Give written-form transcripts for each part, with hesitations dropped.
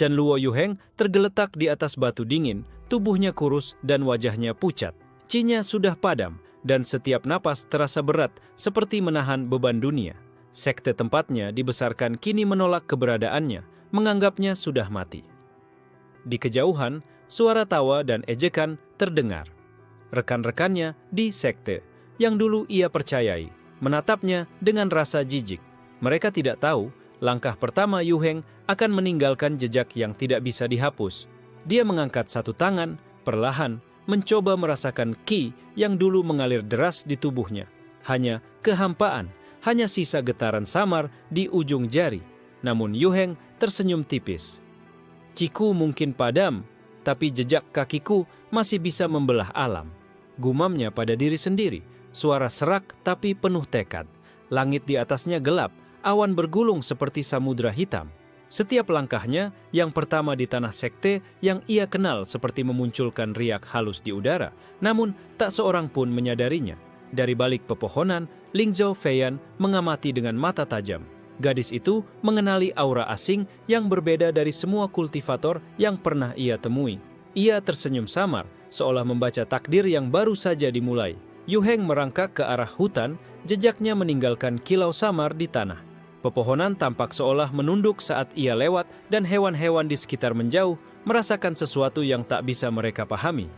Shenluo Yuheng tergeletak di atas batu dingin, tubuhnya kurus dan wajahnya pucat. Qi-nya sudah padam, dan setiap napas terasa berat seperti menahan beban dunia. Sekte tempatnya dibesarkan kini menolak keberadaannya, menganggapnya sudah mati. Di kejauhan, suara tawa dan ejekan terdengar. Rekan-rekannya di sekte, yang dulu ia percayai, menatapnya dengan rasa jijik. Mereka tidak tahu, langkah pertama Yuheng akan meninggalkan jejak yang tidak bisa dihapus. Dia mengangkat satu tangan, perlahan, mencoba merasakan Qi yang dulu mengalir deras di tubuhnya. Hanya kehampaan, hanya sisa getaran samar di ujung jari. Namun Yuheng tersenyum tipis. Qi-ku mungkin padam, tapi jejak kakiku masih bisa membelah alam. Gumamnya pada diri sendiri, suara serak tapi penuh tekad. Langit di atasnya gelap, awan bergulung seperti samudra hitam. Setiap langkahnya, yang pertama di tanah sekte yang ia kenal seperti memunculkan riak halus di udara, namun tak seorang pun menyadarinya. Dari balik pepohonan, Ling Zhao Feiyan mengamati dengan mata tajam. Gadis itu mengenali aura asing yang berbeda dari semua kultivator yang pernah ia temui. Ia tersenyum samar, seolah membaca takdir yang baru saja dimulai. Yuheng merangkak ke arah hutan, jejaknya meninggalkan kilau samar di tanah. Pepohonan tampak seolah menunduk saat ia lewat dan hewan-hewan di sekitar menjauh, merasakan sesuatu yang tak bisa mereka pahami.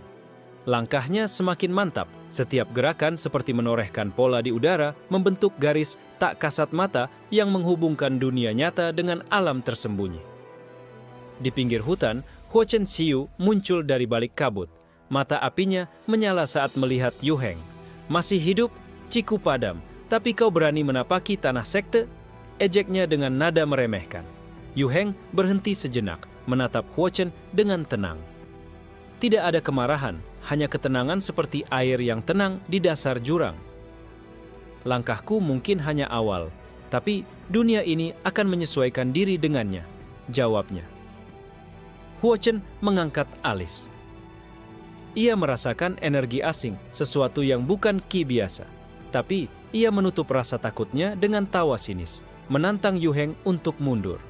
Langkahnya semakin mantap, setiap gerakan seperti menorehkan pola di udara, membentuk garis tak kasat mata yang menghubungkan dunia nyata dengan alam tersembunyi. Di pinggir hutan, Huo Chen Xiu muncul dari balik kabut. Mata apinya menyala saat melihat Yuheng. Masih hidup, Qi-ku padam, tapi kau berani menapaki tanah sekte? Ejeknya dengan nada meremehkan. Yuheng berhenti sejenak, menatap Huo Chen dengan tenang. Tidak ada kemarahan, hanya ketenangan seperti air yang tenang di dasar jurang. Langkahku mungkin hanya awal, tapi dunia ini akan menyesuaikan diri dengannya, jawabnya. Huo Chen mengangkat alis. Ia merasakan energi asing, sesuatu yang bukan Qi biasa. Tapi ia menutup rasa takutnya dengan tawa sinis, menantang Yuheng untuk mundur.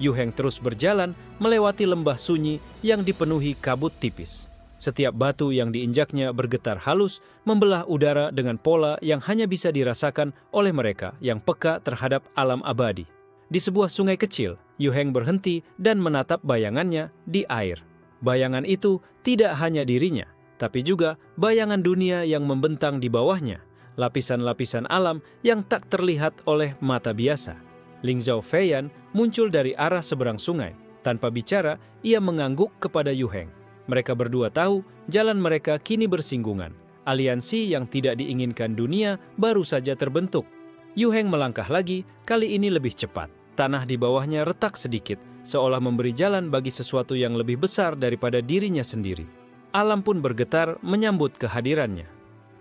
Yuheng terus berjalan melewati lembah sunyi yang dipenuhi kabut tipis. Setiap batu yang diinjaknya bergetar halus, membelah udara dengan pola yang hanya bisa dirasakan oleh mereka yang peka terhadap alam abadi. Di sebuah sungai kecil, Yuheng berhenti dan menatap bayangannya di air. Bayangan itu tidak hanya dirinya, tapi juga bayangan dunia yang membentang di bawahnya. Lapisan-lapisan alam yang tak terlihat oleh mata biasa. Ling Zhao Feiyan muncul dari arah seberang sungai. Tanpa bicara, ia mengangguk kepada Yuheng. Mereka berdua tahu jalan mereka kini bersinggungan. Aliansi yang tidak diinginkan dunia baru saja terbentuk. Yuheng melangkah lagi, kali ini lebih cepat. Tanah di bawahnya retak sedikit, seolah memberi jalan bagi sesuatu yang lebih besar daripada dirinya sendiri. Alam pun bergetar menyambut kehadirannya.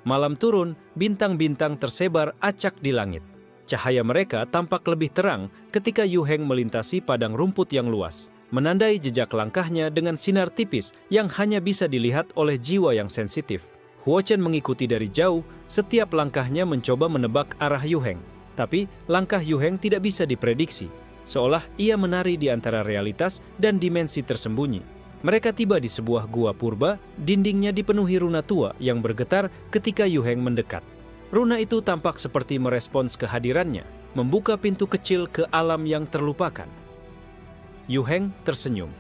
Malam turun, bintang-bintang tersebar acak di langit. Cahaya mereka tampak lebih terang ketika Yuheng melintasi padang rumput yang luas, menandai jejak langkahnya dengan sinar tipis yang hanya bisa dilihat oleh jiwa yang sensitif. Huo Chen mengikuti dari jauh, setiap langkahnya mencoba menebak arah Yuheng. Tapi langkah Yuheng tidak bisa diprediksi, seolah ia menari di antara realitas dan dimensi tersembunyi. Mereka tiba di sebuah gua purba, dindingnya dipenuhi runa tua yang bergetar ketika Yuheng mendekat. Runa itu tampak seperti merespons kehadirannya, membuka pintu kecil ke alam yang terlupakan. Yuheng tersenyum.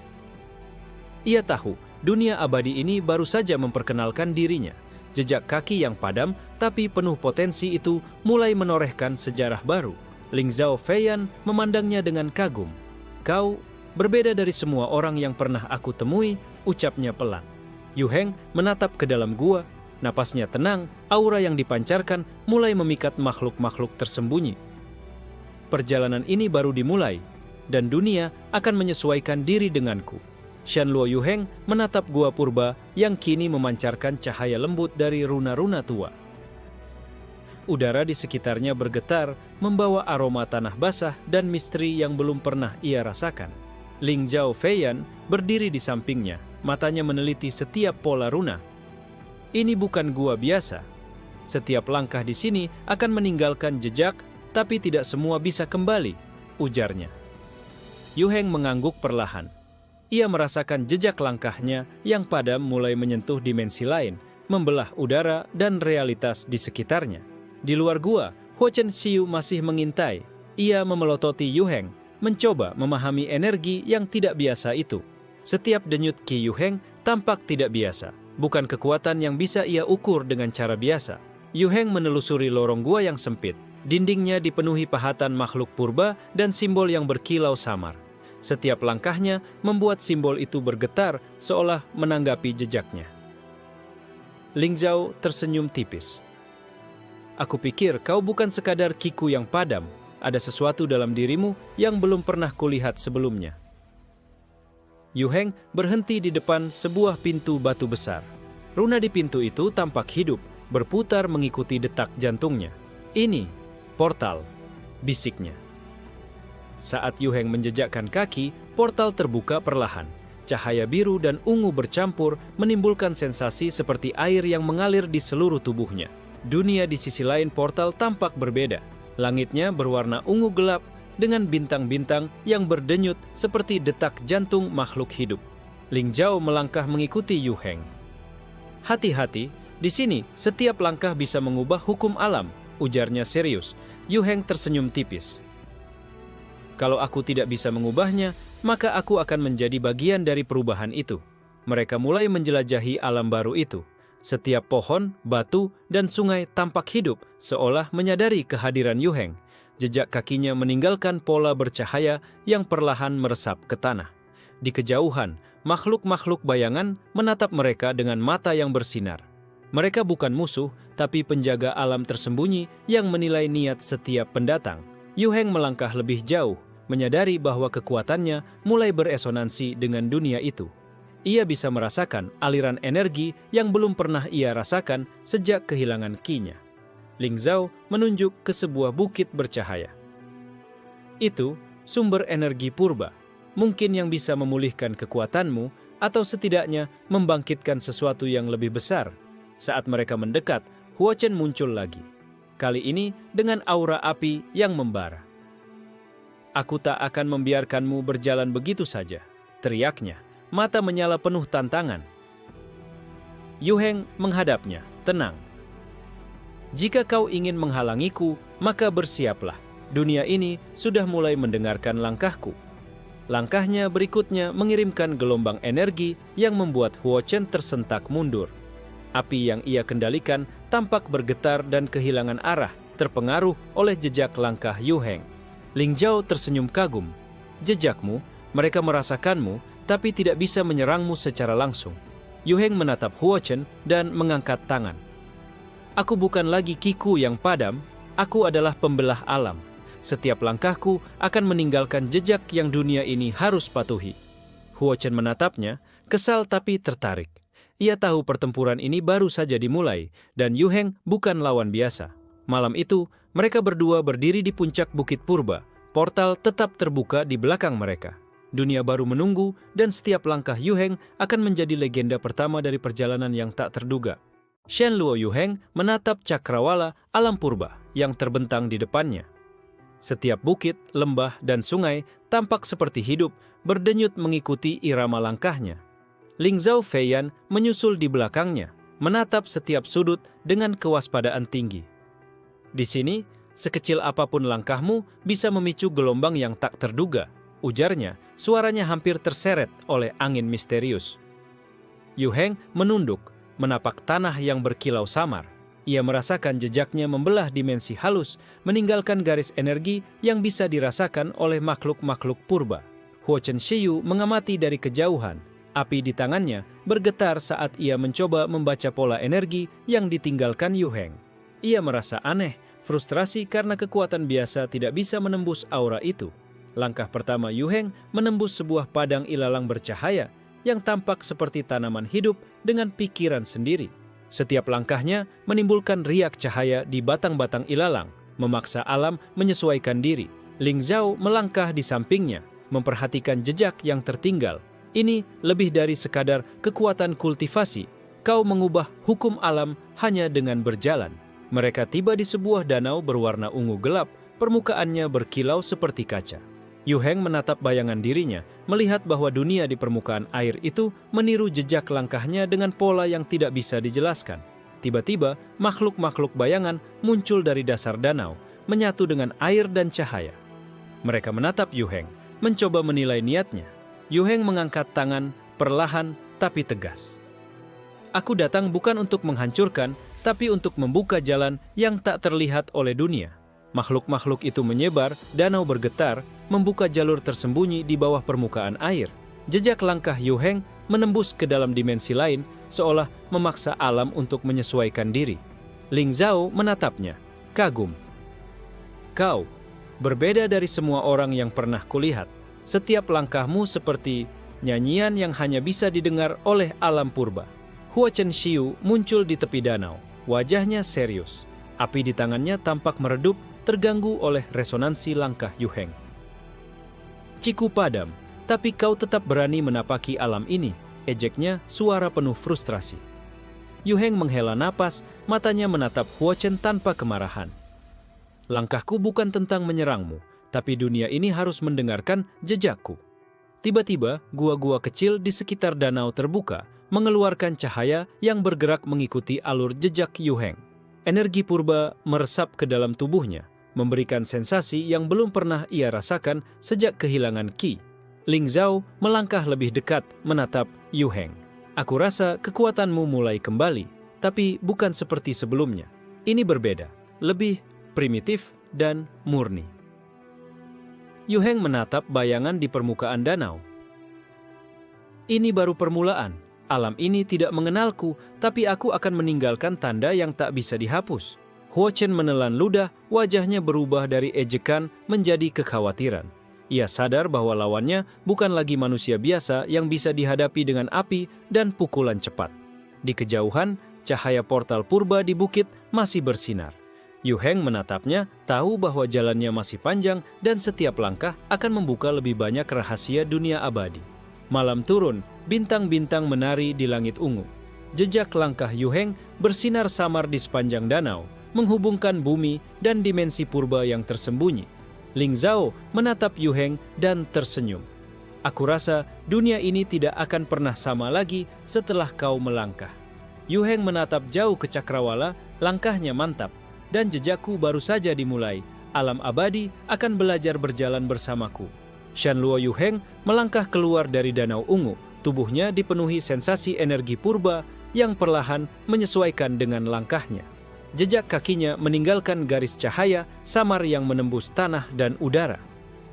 Ia tahu, dunia abadi ini baru saja memperkenalkan dirinya. Jejak kaki yang padam tapi penuh potensi itu mulai menorehkan sejarah baru. Ling Zhao Feiyan memandangnya dengan kagum. Kau berbeda dari semua orang yang pernah aku temui, ucapnya pelan. Yuheng menatap ke dalam gua, napasnya tenang, aura yang dipancarkan mulai memikat makhluk-makhluk tersembunyi. Perjalanan ini baru dimulai, dan dunia akan menyesuaikan diri denganku. Shenluo Yuheng menatap gua purba yang kini memancarkan cahaya lembut dari runa-runa tua. Udara di sekitarnya bergetar, membawa aroma tanah basah dan misteri yang belum pernah ia rasakan. Ling Zhao Feiyan berdiri di sampingnya, matanya meneliti setiap pola runa. Ini bukan gua biasa. Setiap langkah di sini akan meninggalkan jejak, tapi tidak semua bisa kembali, ujarnya. Yuheng mengangguk perlahan. Ia merasakan jejak langkahnya yang padam mulai menyentuh dimensi lain, membelah udara dan realitas di sekitarnya. Di luar gua, Huo Chen Xiu masih mengintai. Ia memelototi Yu Heng, mencoba memahami energi yang tidak biasa itu. Setiap denyut Qi Yu Heng tampak tidak biasa, bukan kekuatan yang bisa ia ukur dengan cara biasa. Yu Heng menelusuri lorong gua yang sempit. Dindingnya dipenuhi pahatan makhluk purba dan simbol yang berkilau samar. Setiap langkahnya membuat simbol itu bergetar seolah menanggapi jejaknya. Ling Zhao tersenyum tipis. Aku pikir kau bukan sekadar kiku yang padam. Ada sesuatu dalam dirimu yang belum pernah kulihat sebelumnya. Yu Heng berhenti di depan sebuah pintu batu besar. Runa di pintu itu tampak hidup, berputar mengikuti detak jantungnya. Ini portal, bisiknya. Saat Yu Heng menjejakkan kaki, portal terbuka perlahan. Cahaya biru dan ungu bercampur menimbulkan sensasi seperti air yang mengalir di seluruh tubuhnya. Dunia di sisi lain portal tampak berbeda. Langitnya berwarna ungu gelap dengan bintang-bintang yang berdenyut seperti detak jantung makhluk hidup. Ling Zhao melangkah mengikuti Yu Heng. Hati-hati, di sini setiap langkah bisa mengubah hukum alam, ujarnya serius. Yu Heng tersenyum tipis. Kalau aku tidak bisa mengubahnya, maka aku akan menjadi bagian dari perubahan itu. Mereka mulai menjelajahi alam baru itu. Setiap pohon, batu, dan sungai tampak hidup seolah menyadari kehadiran Yu Heng. Jejak kakinya meninggalkan pola bercahaya yang perlahan meresap ke tanah. Di kejauhan, makhluk-makhluk bayangan menatap mereka dengan mata yang bersinar. Mereka bukan musuh, tapi penjaga alam tersembunyi yang menilai niat setiap pendatang. Yu Heng melangkah lebih jauh, menyadari bahwa kekuatannya mulai beresonansi dengan dunia itu. Ia bisa merasakan aliran energi yang belum pernah ia rasakan sejak kehilangan Qi-nya. Ling Zhao menunjuk ke sebuah bukit bercahaya. Itu sumber energi purba, mungkin yang bisa memulihkan kekuatanmu atau setidaknya membangkitkan sesuatu yang lebih besar. Saat mereka mendekat, Huo Chen muncul lagi. Kali ini dengan aura api yang membara. Aku tak akan membiarkanmu berjalan begitu saja, teriaknya. Mata menyala penuh tantangan. Yu Heng menghadapnya, tenang. Jika kau ingin menghalangiku, maka bersiaplah. Dunia ini sudah mulai mendengarkan langkahku. Langkahnya berikutnya mengirimkan gelombang energi yang membuat Huo Chen tersentak mundur. Api yang ia kendalikan tampak bergetar dan kehilangan arah, terpengaruh oleh jejak langkah Yu Heng. Ling Zhao tersenyum kagum. Jejakmu, mereka merasakanmu, tapi tidak bisa menyerangmu secara langsung. Yu Heng menatap Huo Chen dan mengangkat tangan. Aku bukan lagi kiku yang padam, aku adalah pembelah alam. Setiap langkahku akan meninggalkan jejak yang dunia ini harus patuhi. Huo Chen menatapnya, kesal tapi tertarik. Ia tahu pertempuran ini baru saja dimulai, dan Yu Heng bukan lawan biasa. Malam itu, mereka berdua berdiri di puncak Bukit Purba. Portal tetap terbuka di belakang mereka. Dunia baru menunggu, dan setiap langkah Yu Heng akan menjadi legenda pertama dari perjalanan yang tak terduga. Shen Luo Yu Heng menatap cakrawala alam purba yang terbentang di depannya. Setiap bukit, lembah, dan sungai tampak seperti hidup, berdenyut mengikuti irama langkahnya. Ling Zhao Feiyan menyusul di belakangnya, menatap setiap sudut dengan kewaspadaan tinggi. Di sini, sekecil apapun langkahmu bisa memicu gelombang yang tak terduga, ujarnya, suaranya hampir terseret oleh angin misterius. Yu Heng menunduk, menapak tanah yang berkilau samar. Ia merasakan jejaknya membelah dimensi halus, meninggalkan garis energi yang bisa dirasakan oleh makhluk-makhluk purba. Huo Chen Xiu mengamati dari kejauhan. Api di tangannya bergetar saat ia mencoba membaca pola energi yang ditinggalkan Yu Heng. Ia merasa aneh, frustrasi karena kekuatan biasa tidak bisa menembus aura itu. Langkah pertama Yu Heng menembus sebuah padang ilalang bercahaya yang tampak seperti tanaman hidup dengan pikiran sendiri. Setiap langkahnya menimbulkan riak cahaya di batang-batang ilalang, memaksa alam menyesuaikan diri. Ling Zhao melangkah di sampingnya, memperhatikan jejak yang tertinggal. Ini lebih dari sekadar kekuatan kultivasi. Kau mengubah hukum alam hanya dengan berjalan. Mereka tiba di sebuah danau berwarna ungu gelap, permukaannya berkilau seperti kaca. Yu Heng menatap bayangan dirinya, melihat bahwa dunia di permukaan air itu meniru jejak langkahnya dengan pola yang tidak bisa dijelaskan. Tiba-tiba, makhluk-makhluk bayangan muncul dari dasar danau, menyatu dengan air dan cahaya. Mereka menatap Yu Heng, mencoba menilai niatnya. Yu Heng mengangkat tangan, perlahan tapi tegas. Aku datang bukan untuk menghancurkan, tapi untuk membuka jalan yang tak terlihat oleh dunia. Makhluk-makhluk itu menyebar, danau bergetar, membuka jalur tersembunyi di bawah permukaan air. Jejak langkah Yu Heng menembus ke dalam dimensi lain, seolah memaksa alam untuk menyesuaikan diri. Ling Zhao menatapnya, kagum. Kau berbeda dari semua orang yang pernah kulihat. Setiap langkahmu seperti nyanyian yang hanya bisa didengar oleh alam purba. Hua Chen Xiu muncul di tepi danau, wajahnya serius. Api di tangannya tampak meredup, terganggu oleh resonansi langkah Yu Heng. Ciku padam, tapi kau tetap berani menapaki alam ini, ejeknya suara penuh frustrasi. Yu Heng menghela napas, matanya menatap Hua Chen tanpa kemarahan. Langkahku bukan tentang menyerangmu, tapi dunia ini harus mendengarkan jejakku. Tiba-tiba, gua-gua kecil di sekitar danau terbuka, mengeluarkan cahaya yang bergerak mengikuti alur jejak Yu Heng. Energi purba meresap ke dalam tubuhnya, memberikan sensasi yang belum pernah ia rasakan sejak kehilangan Qi. Ling Zhao melangkah lebih dekat menatap Yu Heng. Aku rasa kekuatanmu mulai kembali, tapi bukan seperti sebelumnya. Ini berbeda, lebih primitif dan murni. Yu Heng menatap bayangan di permukaan danau. Ini baru permulaan. Alam ini tidak mengenalku, tapi aku akan meninggalkan tanda yang tak bisa dihapus. Hua Chen menelan ludah, wajahnya berubah dari ejekan menjadi kekhawatiran. Ia sadar bahwa lawannya bukan lagi manusia biasa yang bisa dihadapi dengan api dan pukulan cepat. Di kejauhan, cahaya portal purba di bukit masih bersinar. Yu Heng menatapnya, tahu bahwa jalannya masih panjang dan setiap langkah akan membuka lebih banyak rahasia dunia abadi. Malam turun, bintang-bintang menari di langit ungu. Jejak langkah Yu Heng bersinar samar di sepanjang danau, menghubungkan bumi dan dimensi purba yang tersembunyi. Ling Zhao menatap Yu Heng dan tersenyum. Aku rasa dunia ini tidak akan pernah sama lagi setelah kau melangkah. Yu Heng menatap jauh ke cakrawala, langkahnya mantap. Dan jejakku baru saja dimulai. Alam abadi akan belajar berjalan bersamaku. Shanluo Yu Heng melangkah keluar dari danau ungu. Tubuhnya dipenuhi sensasi energi purba yang perlahan menyesuaikan dengan langkahnya. Jejak kakinya meninggalkan garis cahaya samar yang menembus tanah dan udara.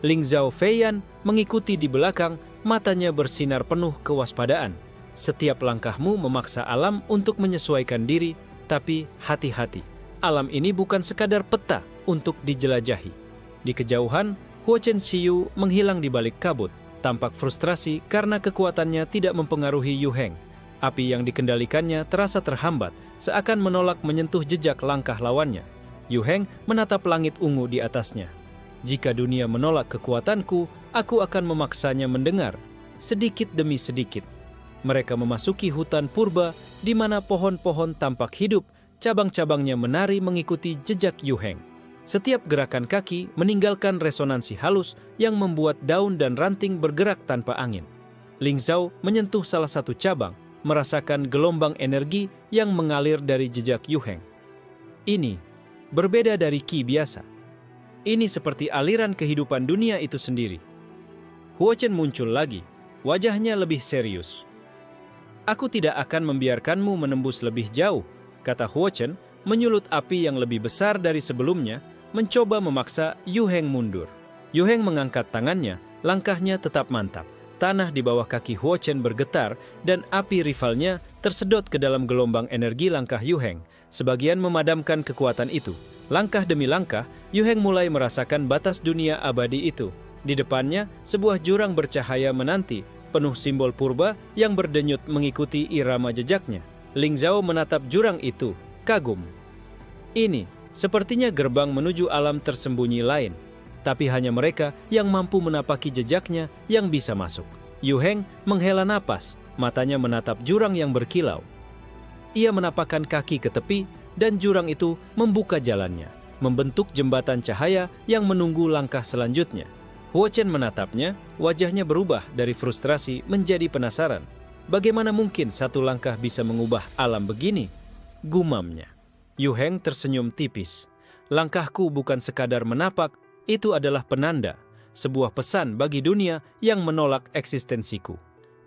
Ling Zhao Feiyan mengikuti di belakang, matanya bersinar penuh kewaspadaan. Setiap langkahmu memaksa alam untuk menyesuaikan diri, tapi hati-hati. Alam ini bukan sekadar peta untuk dijelajahi. Di kejauhan, Hua Chen Xiu menghilang di balik kabut, tampak frustrasi karena kekuatannya tidak mempengaruhi Yu Heng. Api yang dikendalikannya terasa terhambat, seakan menolak menyentuh jejak langkah lawannya. Yu Heng menatap langit ungu di atasnya. Jika dunia menolak kekuatanku, aku akan memaksanya mendengar, sedikit demi sedikit. Mereka memasuki hutan purba, di mana pohon-pohon tampak hidup, cabang-cabangnya menari mengikuti jejak Yu Heng. Setiap gerakan kaki meninggalkan resonansi halus yang membuat daun dan ranting bergerak tanpa angin. Ling Zhao menyentuh salah satu cabang, merasakan gelombang energi yang mengalir dari jejak Yu Heng. Ini berbeda dari Qi biasa. Ini seperti aliran kehidupan dunia itu sendiri. Hua Chen muncul lagi, wajahnya lebih serius. Aku tidak akan membiarkanmu menembus lebih jauh, kata Hua Chen, menyulut api yang lebih besar dari sebelumnya, mencoba memaksa Yu Heng mundur. Yu Heng mengangkat tangannya, langkahnya tetap mantap. Tanah di bawah kaki Hua Chen bergetar dan api rivalnya tersedot ke dalam gelombang energi langkah Yu Heng, sebagian memadamkan kekuatan itu. Langkah demi langkah, Yu Heng mulai merasakan batas dunia abadi itu. Di depannya, sebuah jurang bercahaya menanti, penuh simbol purba yang berdenyut mengikuti irama jejaknya. Ling Zhao menatap jurang itu, kagum. Ini sepertinya gerbang menuju alam tersembunyi lain, tapi hanya mereka yang mampu menapaki jejaknya yang bisa masuk. Yu Heng menghela napas, matanya menatap jurang yang berkilau. Ia menapakkan kaki ke tepi, dan jurang itu membuka jalannya, membentuk jembatan cahaya yang menunggu langkah selanjutnya. Huo Chen menatapnya, wajahnya berubah dari frustrasi menjadi penasaran. Bagaimana mungkin satu langkah bisa mengubah alam begini? Gumamnya. Yu Heng tersenyum tipis. Langkahku bukan sekadar menapak, itu adalah penanda, sebuah pesan bagi dunia yang menolak eksistensiku.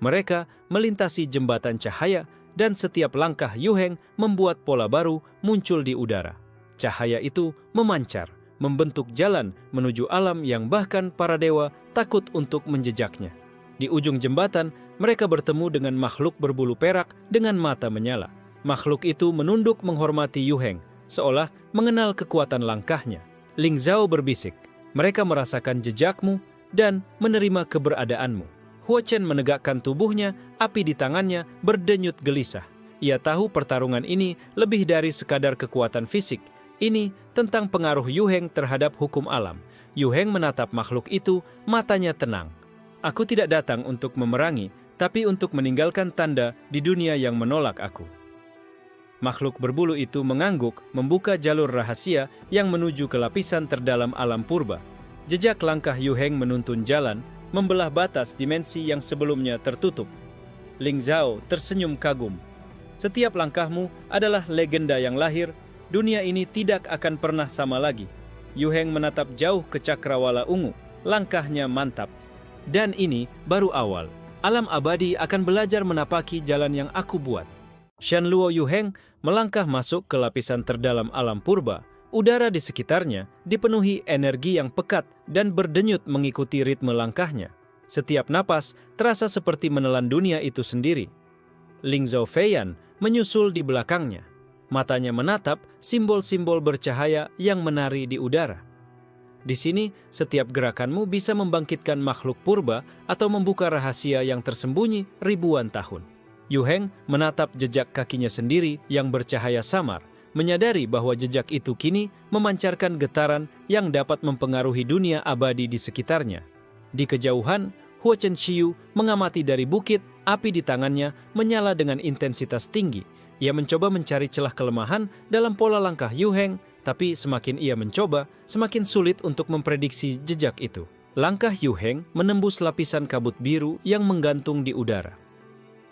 Mereka melintasi jembatan cahaya dan setiap langkah Yu Heng membuat pola baru muncul di udara. Cahaya itu memancar, membentuk jalan menuju alam yang bahkan para dewa takut untuk menjejaknya. Di ujung jembatan, mereka bertemu dengan makhluk berbulu perak dengan mata menyala. Makhluk itu menunduk menghormati Yu Heng, seolah mengenal kekuatan langkahnya. Ling Zhao berbisik, mereka merasakan jejakmu dan menerima keberadaanmu. Huo Chen menegakkan tubuhnya, api di tangannya berdenyut gelisah. Ia tahu pertarungan ini lebih dari sekadar kekuatan fisik. Ini tentang pengaruh Yu Heng terhadap hukum alam. Yu Heng menatap makhluk itu, matanya tenang. Aku tidak datang untuk memerangi, tapi untuk meninggalkan tanda di dunia yang menolak aku. Makhluk berbulu itu mengangguk, membuka jalur rahasia yang menuju ke lapisan terdalam alam purba. Jejak langkah Yu Heng menuntun jalan, membelah batas dimensi yang sebelumnya tertutup. Ling Zhao tersenyum kagum. Setiap langkahmu adalah legenda yang lahir. Dunia ini tidak akan pernah sama lagi. Yu Heng menatap jauh ke cakrawala ungu. Langkahnya mantap. Dan ini baru awal. Alam abadi akan belajar menapaki jalan yang aku buat. Shan Luo Yu Heng melangkah masuk ke lapisan terdalam alam purba. Udara di sekitarnya dipenuhi energi yang pekat dan berdenyut mengikuti ritme langkahnya. Setiap napas terasa seperti menelan dunia itu sendiri. Ling Zhao Feiyan menyusul di belakangnya. Matanya menatap simbol-simbol bercahaya yang menari di udara. Di sini, setiap gerakanmu bisa membangkitkan makhluk purba atau membuka rahasia yang tersembunyi ribuan tahun. Yu Heng menatap jejak kakinya sendiri yang bercahaya samar, menyadari bahwa jejak itu kini memancarkan getaran yang dapat mempengaruhi dunia abadi di sekitarnya. Di kejauhan, Huo Chen Xiu mengamati dari bukit, api di tangannya menyala dengan intensitas tinggi. Ia mencoba mencari celah kelemahan dalam pola langkah Yu Heng, tapi semakin ia mencoba, semakin sulit untuk memprediksi jejak itu. Langkah Yu Heng menembus lapisan kabut biru yang menggantung di udara.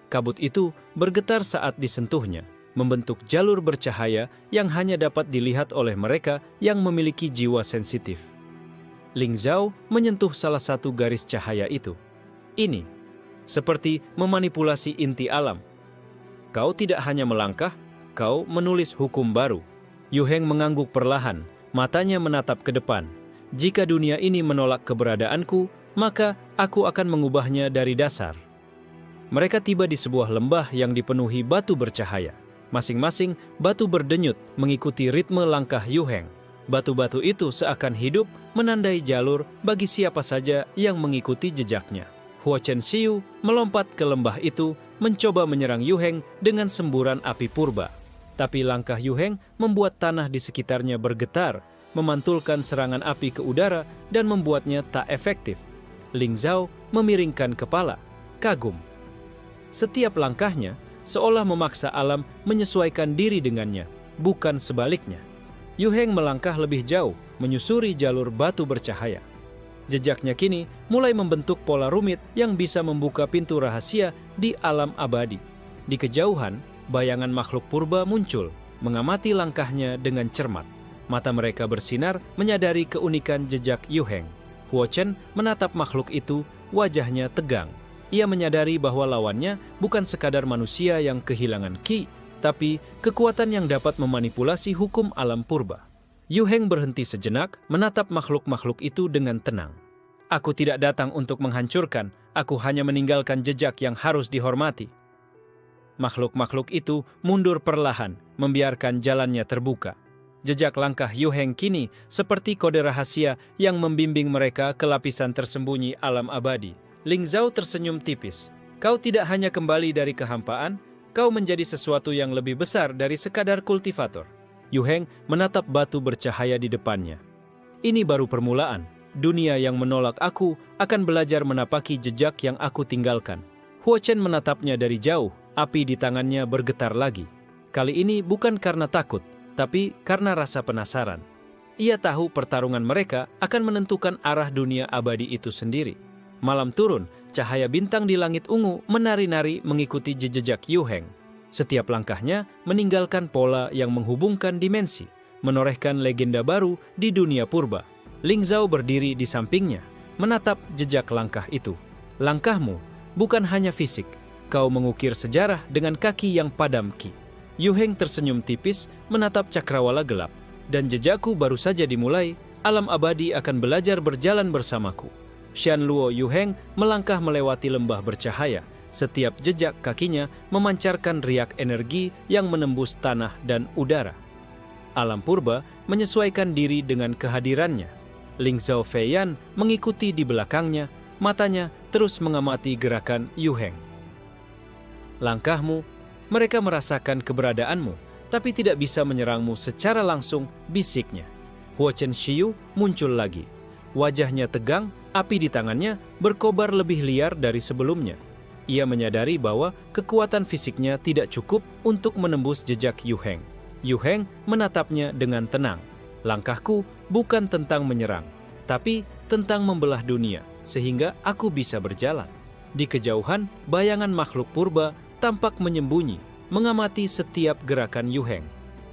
Kabut itu bergetar saat disentuhnya, membentuk jalur bercahaya yang hanya dapat dilihat oleh mereka yang memiliki jiwa sensitif. Ling Zhao menyentuh salah satu garis cahaya itu. Ini seperti memanipulasi inti alam. Kau tidak hanya melangkah, kau menulis hukum baru. Yu Heng mengangguk perlahan, matanya menatap ke depan. Jika dunia ini menolak keberadaanku, maka aku akan mengubahnya dari dasar. Mereka tiba di sebuah lembah yang dipenuhi batu bercahaya. Masing-masing batu berdenyut mengikuti ritme langkah Yu Heng. Batu-batu itu seakan hidup menandai jalur bagi siapa saja yang mengikuti jejaknya. Huo Chen Xiu melompat ke lembah itu, mencoba menyerang Yu Heng dengan semburan api purba. Tapi langkah Yu Heng membuat tanah di sekitarnya bergetar, memantulkan serangan api ke udara dan membuatnya tak efektif. Ling Zhao memiringkan kepala, kagum. Setiap langkahnya seolah memaksa alam menyesuaikan diri dengannya, bukan sebaliknya. Yu Heng melangkah lebih jauh, menyusuri jalur batu bercahaya. Jejaknya kini mulai membentuk pola rumit yang bisa membuka pintu rahasia di alam abadi. Di kejauhan, bayangan makhluk purba muncul, mengamati langkahnya dengan cermat. Mata mereka bersinar menyadari keunikan jejak Yu Heng. Huo Chen menatap makhluk itu, wajahnya tegang. Ia menyadari bahwa lawannya bukan sekadar manusia yang kehilangan ki, tapi kekuatan yang dapat memanipulasi hukum alam purba. Yu Heng berhenti sejenak, menatap makhluk-makhluk itu dengan tenang. Aku tidak datang untuk menghancurkan, aku hanya meninggalkan jejak yang harus dihormati. Makhluk-makhluk itu mundur perlahan, membiarkan jalannya terbuka. Jejak langkah Yu Heng kini seperti kode rahasia yang membimbing mereka ke lapisan tersembunyi alam abadi. Ling Zhao tersenyum tipis. Kau tidak hanya kembali dari kehampaan, kau menjadi sesuatu yang lebih besar dari sekadar kultivator. Yu Heng menatap batu bercahaya di depannya. Ini baru permulaan. Dunia yang menolak aku akan belajar menapaki jejak yang aku tinggalkan. Huo Chen menatapnya dari jauh, api di tangannya bergetar lagi. Kali ini bukan karena takut, tapi karena rasa penasaran. Ia tahu pertarungan mereka akan menentukan arah dunia abadi itu sendiri. Malam turun, cahaya bintang di langit ungu menari-nari mengikuti jejak Yu Heng. Setiap langkahnya meninggalkan pola yang menghubungkan dimensi, menorehkan legenda baru di dunia purba. Ling Zhao berdiri di sampingnya, menatap jejak langkah itu. Langkahmu bukan hanya fisik, kau mengukir sejarah dengan kaki yang padam Qi. Yu Heng tersenyum tipis menatap cakrawala gelap. Dan jejakku baru saja dimulai, alam abadi akan belajar berjalan bersamaku. Xianluo Yu Heng melangkah melewati lembah bercahaya. Setiap jejak kakinya memancarkan riak energi yang menembus tanah dan udara. Alam purba menyesuaikan diri dengan kehadirannya. Ling Zhao Feiyan mengikuti di belakangnya, matanya terus mengamati gerakan Yu Heng. Langkahmu, mereka merasakan keberadaanmu, tapi tidak bisa menyerangmu secara langsung, bisiknya. Huo Chen Xiu muncul lagi. Wajahnya tegang, api di tangannya berkobar lebih liar dari sebelumnya. Ia menyadari bahwa kekuatan fisiknya tidak cukup untuk menembus jejak Yu Heng. Yu Heng menatapnya dengan tenang. Langkahku bukan tentang menyerang, tapi tentang membelah dunia, sehingga aku bisa berjalan. Di kejauhan, bayangan makhluk purba tampak menyembunyi, mengamati setiap gerakan Yu Heng.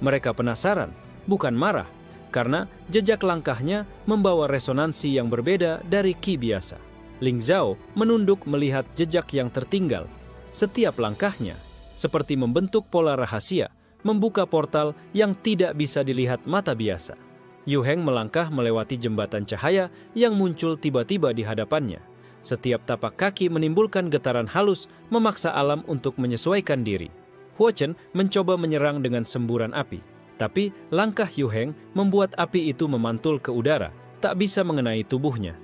Mereka penasaran, bukan marah, karena jejak langkahnya membawa resonansi yang berbeda dari Qi biasa. Ling Zhao menunduk melihat jejak yang tertinggal. Setiap langkahnya seperti membentuk pola rahasia, membuka portal yang tidak bisa dilihat mata biasa. Yu Heng melangkah melewati jembatan cahaya yang muncul tiba-tiba di hadapannya. Setiap tapak kaki menimbulkan getaran halus, memaksa alam untuk menyesuaikan diri. Huo Chen mencoba menyerang dengan semburan api, tapi langkah Yu Heng membuat api itu memantul ke udara, tak bisa mengenai tubuhnya.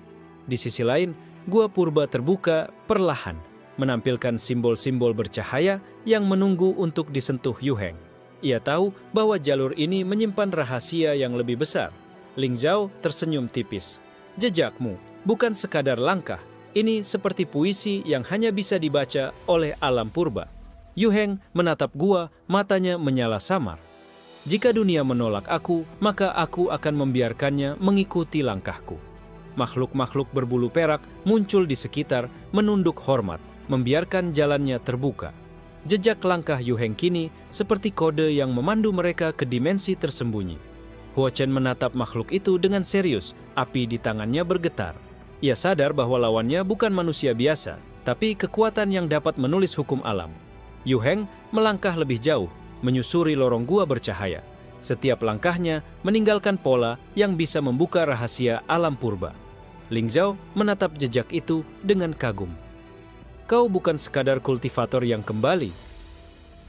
Di sisi lain, gua purba terbuka perlahan, menampilkan simbol-simbol bercahaya yang menunggu untuk disentuh Yu Heng. Ia tahu bahwa jalur ini menyimpan rahasia yang lebih besar. Ling Zhao tersenyum tipis. Jejakmu bukan sekadar langkah, ini seperti puisi yang hanya bisa dibaca oleh alam purba. Yu Heng menatap gua, matanya menyala samar. Jika dunia menolak aku, maka aku akan membiarkannya mengikuti langkahku. Makhluk-makhluk berbulu perak muncul di sekitar, menunduk hormat, membiarkan jalannya terbuka. Jejak langkah Yu Heng kini seperti kode yang memandu mereka ke dimensi tersembunyi. Huo Chen menatap makhluk itu dengan serius, api di tangannya bergetar. Ia sadar bahwa lawannya bukan manusia biasa, tapi kekuatan yang dapat menulis hukum alam. Yu Heng melangkah lebih jauh, menyusuri lorong gua bercahaya. Setiap langkahnya meninggalkan pola yang bisa membuka rahasia alam purba. Ling Zhao menatap jejak itu dengan kagum. Kau bukan sekadar kultivator yang kembali.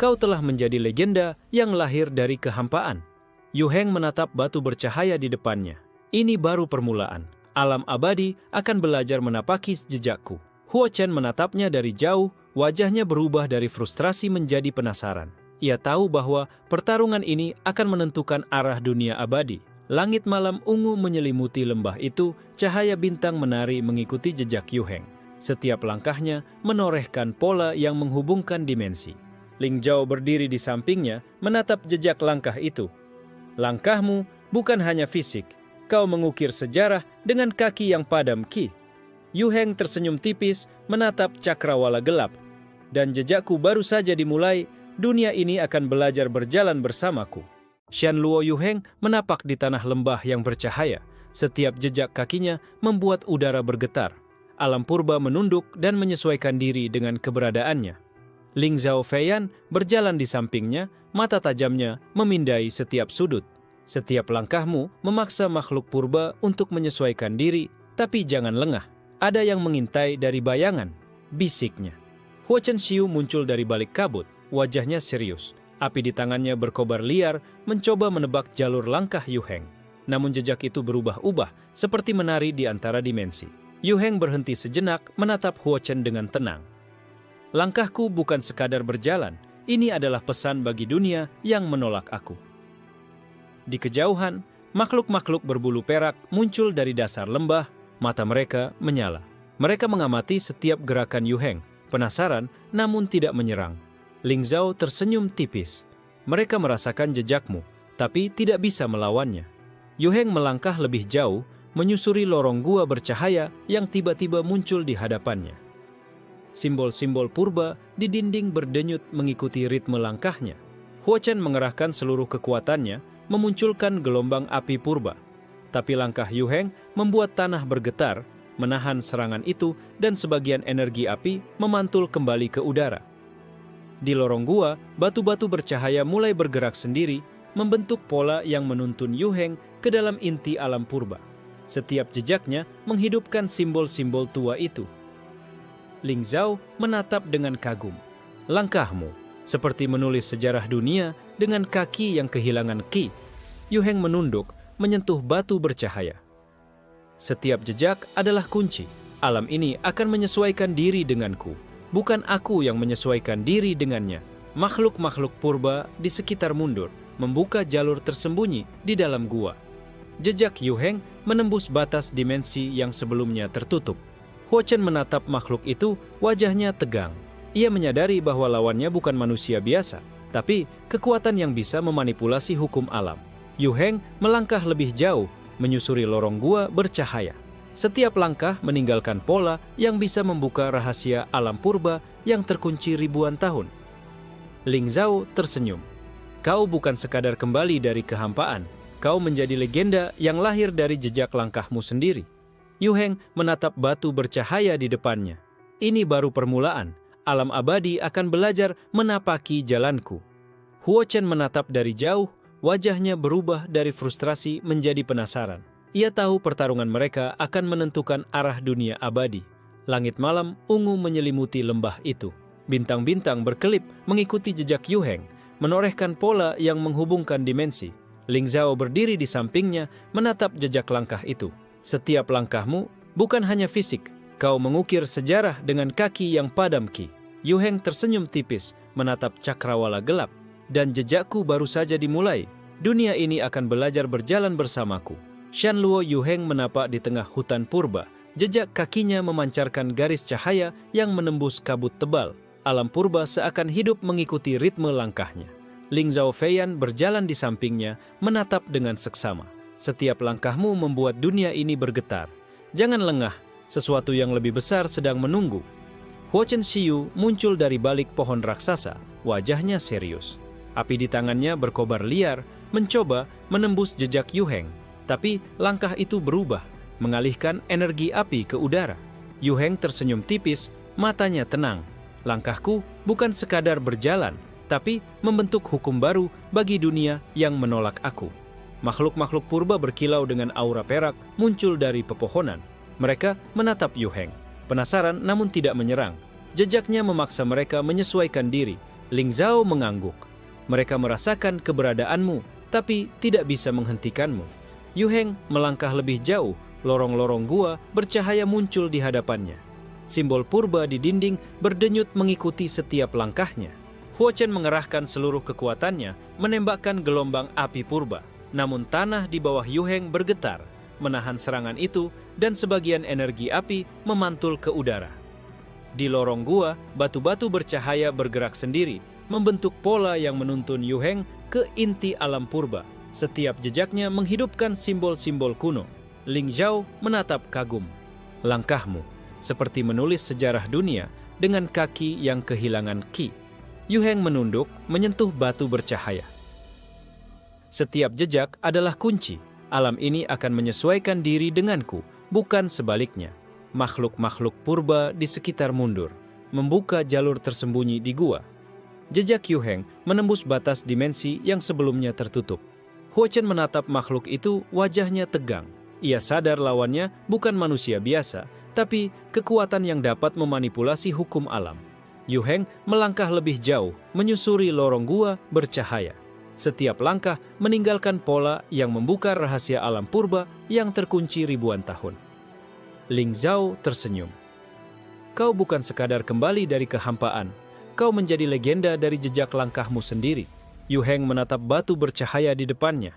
Kau telah menjadi legenda yang lahir dari kehampaan. Yu Heng menatap batu bercahaya di depannya. Ini baru permulaan. Alam abadi akan belajar menapaki jejakku. Huo Chen menatapnya dari jauh, wajahnya berubah dari frustrasi menjadi penasaran. Ia tahu bahwa pertarungan ini akan menentukan arah dunia abadi. Langit malam ungu menyelimuti lembah itu, cahaya bintang menari mengikuti jejak Yu Heng. Setiap langkahnya menorehkan pola yang menghubungkan dimensi. Ling Zhao berdiri di sampingnya, menatap jejak langkah itu. Langkahmu bukan hanya fisik, kau mengukir sejarah dengan kaki yang padam Qi. Yu Heng tersenyum tipis menatap cakrawala gelap. Dan jejakku baru saja dimulai, dunia ini akan belajar berjalan bersamaku. Xianluo Yu Heng menapak di tanah lembah yang bercahaya. Setiap jejak kakinya membuat udara bergetar. Alam purba menunduk dan menyesuaikan diri dengan keberadaannya. Ling Zhao Feiyan berjalan di sampingnya, mata tajamnya memindai setiap sudut. Setiap langkahmu memaksa makhluk purba untuk menyesuaikan diri, tapi jangan lengah. Ada yang mengintai dari bayangan, bisiknya. Huo Chen Xiu muncul dari balik kabut, wajahnya serius. Api di tangannya berkobar liar, mencoba menebak jalur langkah Yu Heng. Namun jejak itu berubah-ubah, seperti menari di antara dimensi. Yu Heng berhenti sejenak, menatap Huo Chen dengan tenang. Langkahku bukan sekadar berjalan, ini adalah pesan bagi dunia yang menolak aku. Di kejauhan, makhluk-makhluk berbulu perak muncul dari dasar lembah, mata mereka menyala. Mereka mengamati setiap gerakan Yu Heng, penasaran namun tidak menyerang. Ling Zhao tersenyum tipis. Mereka merasakan jejakmu, tapi tidak bisa melawannya. Yu Heng melangkah lebih jauh, menyusuri lorong gua bercahaya yang tiba-tiba muncul di hadapannya. Simbol-simbol purba di dinding berdenyut mengikuti ritme langkahnya. Huo Chen mengerahkan seluruh kekuatannya, memunculkan gelombang api purba. Tapi langkah Yu Heng membuat tanah bergetar, menahan serangan itu, dan sebagian energi api memantul kembali ke udara. Di lorong gua, batu-batu bercahaya mulai bergerak sendiri, membentuk pola yang menuntun Yu Heng ke dalam inti alam purba. Setiap jejaknya menghidupkan simbol-simbol tua itu. Ling Zhao menatap dengan kagum. Langkahmu seperti menulis sejarah dunia dengan kaki yang kehilangan ki. Yu Heng menunduk, menyentuh batu bercahaya. Setiap jejak adalah kunci. Alam ini akan menyesuaikan diri denganku. Bukan aku yang menyesuaikan diri dengannya. Makhluk-makhluk purba di sekitar mundur, membuka jalur tersembunyi di dalam gua. Jejak Yu Heng menembus batas dimensi yang sebelumnya tertutup. Huo Chen menatap makhluk itu, wajahnya tegang. Ia menyadari bahwa lawannya bukan manusia biasa, tapi kekuatan yang bisa memanipulasi hukum alam. Yu Heng melangkah lebih jauh, menyusuri lorong gua bercahaya. Setiap langkah meninggalkan pola yang bisa membuka rahasia alam purba yang terkunci ribuan tahun. Ling Zhao tersenyum. Kau bukan sekadar kembali dari kehampaan, kau menjadi legenda yang lahir dari jejak langkahmu sendiri. Yu Heng menatap batu bercahaya di depannya. Ini baru permulaan, alam abadi akan belajar menapaki jalanku. Huo Chen menatap dari jauh, wajahnya berubah dari frustrasi menjadi penasaran. Ia tahu pertarungan mereka akan menentukan arah dunia abadi. Langit malam ungu menyelimuti lembah itu. Bintang-bintang berkelip mengikuti jejak Yu Heng, menorehkan pola yang menghubungkan dimensi. Ling Zhao berdiri di sampingnya, menatap jejak langkah itu. Setiap langkahmu bukan hanya fisik, kau mengukir sejarah dengan kaki yang padam ki. Yu Heng tersenyum tipis, menatap cakrawala gelap. Dan jejakku baru saja dimulai. Dunia ini akan belajar berjalan bersamaku. Shanluo Yu Heng menapak di tengah hutan purba. Jejak kakinya memancarkan garis cahaya yang menembus kabut tebal. Alam purba seakan hidup mengikuti ritme langkahnya. Ling Zhao Feiyan berjalan di sampingnya, menatap dengan seksama. Setiap langkahmu membuat dunia ini bergetar. Jangan lengah, sesuatu yang lebih besar sedang menunggu. Huo Chen Xiyu muncul dari balik pohon raksasa, wajahnya serius. Api di tangannya berkobar liar, mencoba menembus jejak Yu Heng. Tapi langkah itu berubah, mengalihkan energi api ke udara. Yu Heng tersenyum tipis, matanya tenang. Langkahku bukan sekadar berjalan, tapi membentuk hukum baru bagi dunia yang menolak aku. Makhluk-makhluk purba berkilau dengan aura perak muncul dari pepohonan. Mereka menatap Yu Heng, penasaran namun tidak menyerang. Jejaknya memaksa mereka menyesuaikan diri. Ling Zhao mengangguk. Mereka merasakan keberadaanmu, tapi tidak bisa menghentikanmu. Yu Heng melangkah lebih jauh, lorong-lorong gua bercahaya muncul di hadapannya. Simbol purba di dinding berdenyut mengikuti setiap langkahnya. Huo Chen mengerahkan seluruh kekuatannya, menembakkan gelombang api purba. Namun tanah di bawah Yu Heng bergetar, menahan serangan itu, dan sebagian energi api memantul ke udara. Di lorong gua, batu-batu bercahaya bergerak sendiri, membentuk pola yang menuntun Yu Heng ke inti alam purba. Setiap jejaknya menghidupkan simbol-simbol kuno. Ling Zhao menatap kagum. Langkahmu seperti menulis sejarah dunia dengan kaki yang kehilangan ki. Yu Heng menunduk, menyentuh batu bercahaya. Setiap jejak adalah kunci. Alam ini akan menyesuaikan diri denganku, bukan sebaliknya. Makhluk-makhluk purba di sekitar mundur, membuka jalur tersembunyi di gua. Jejak Yu Heng menembus batas dimensi yang sebelumnya tertutup. Huo Chen menatap makhluk itu, wajahnya tegang. Ia sadar lawannya bukan manusia biasa, tapi kekuatan yang dapat memanipulasi hukum alam. Yu Heng melangkah lebih jauh, menyusuri lorong gua bercahaya. Setiap langkah meninggalkan pola yang membuka rahasia alam purba yang terkunci ribuan tahun. Ling Zhao tersenyum. Kau bukan sekadar kembali dari kehampaan, kau menjadi legenda dari jejak langkahmu sendiri. Yu Heng menatap batu bercahaya di depannya.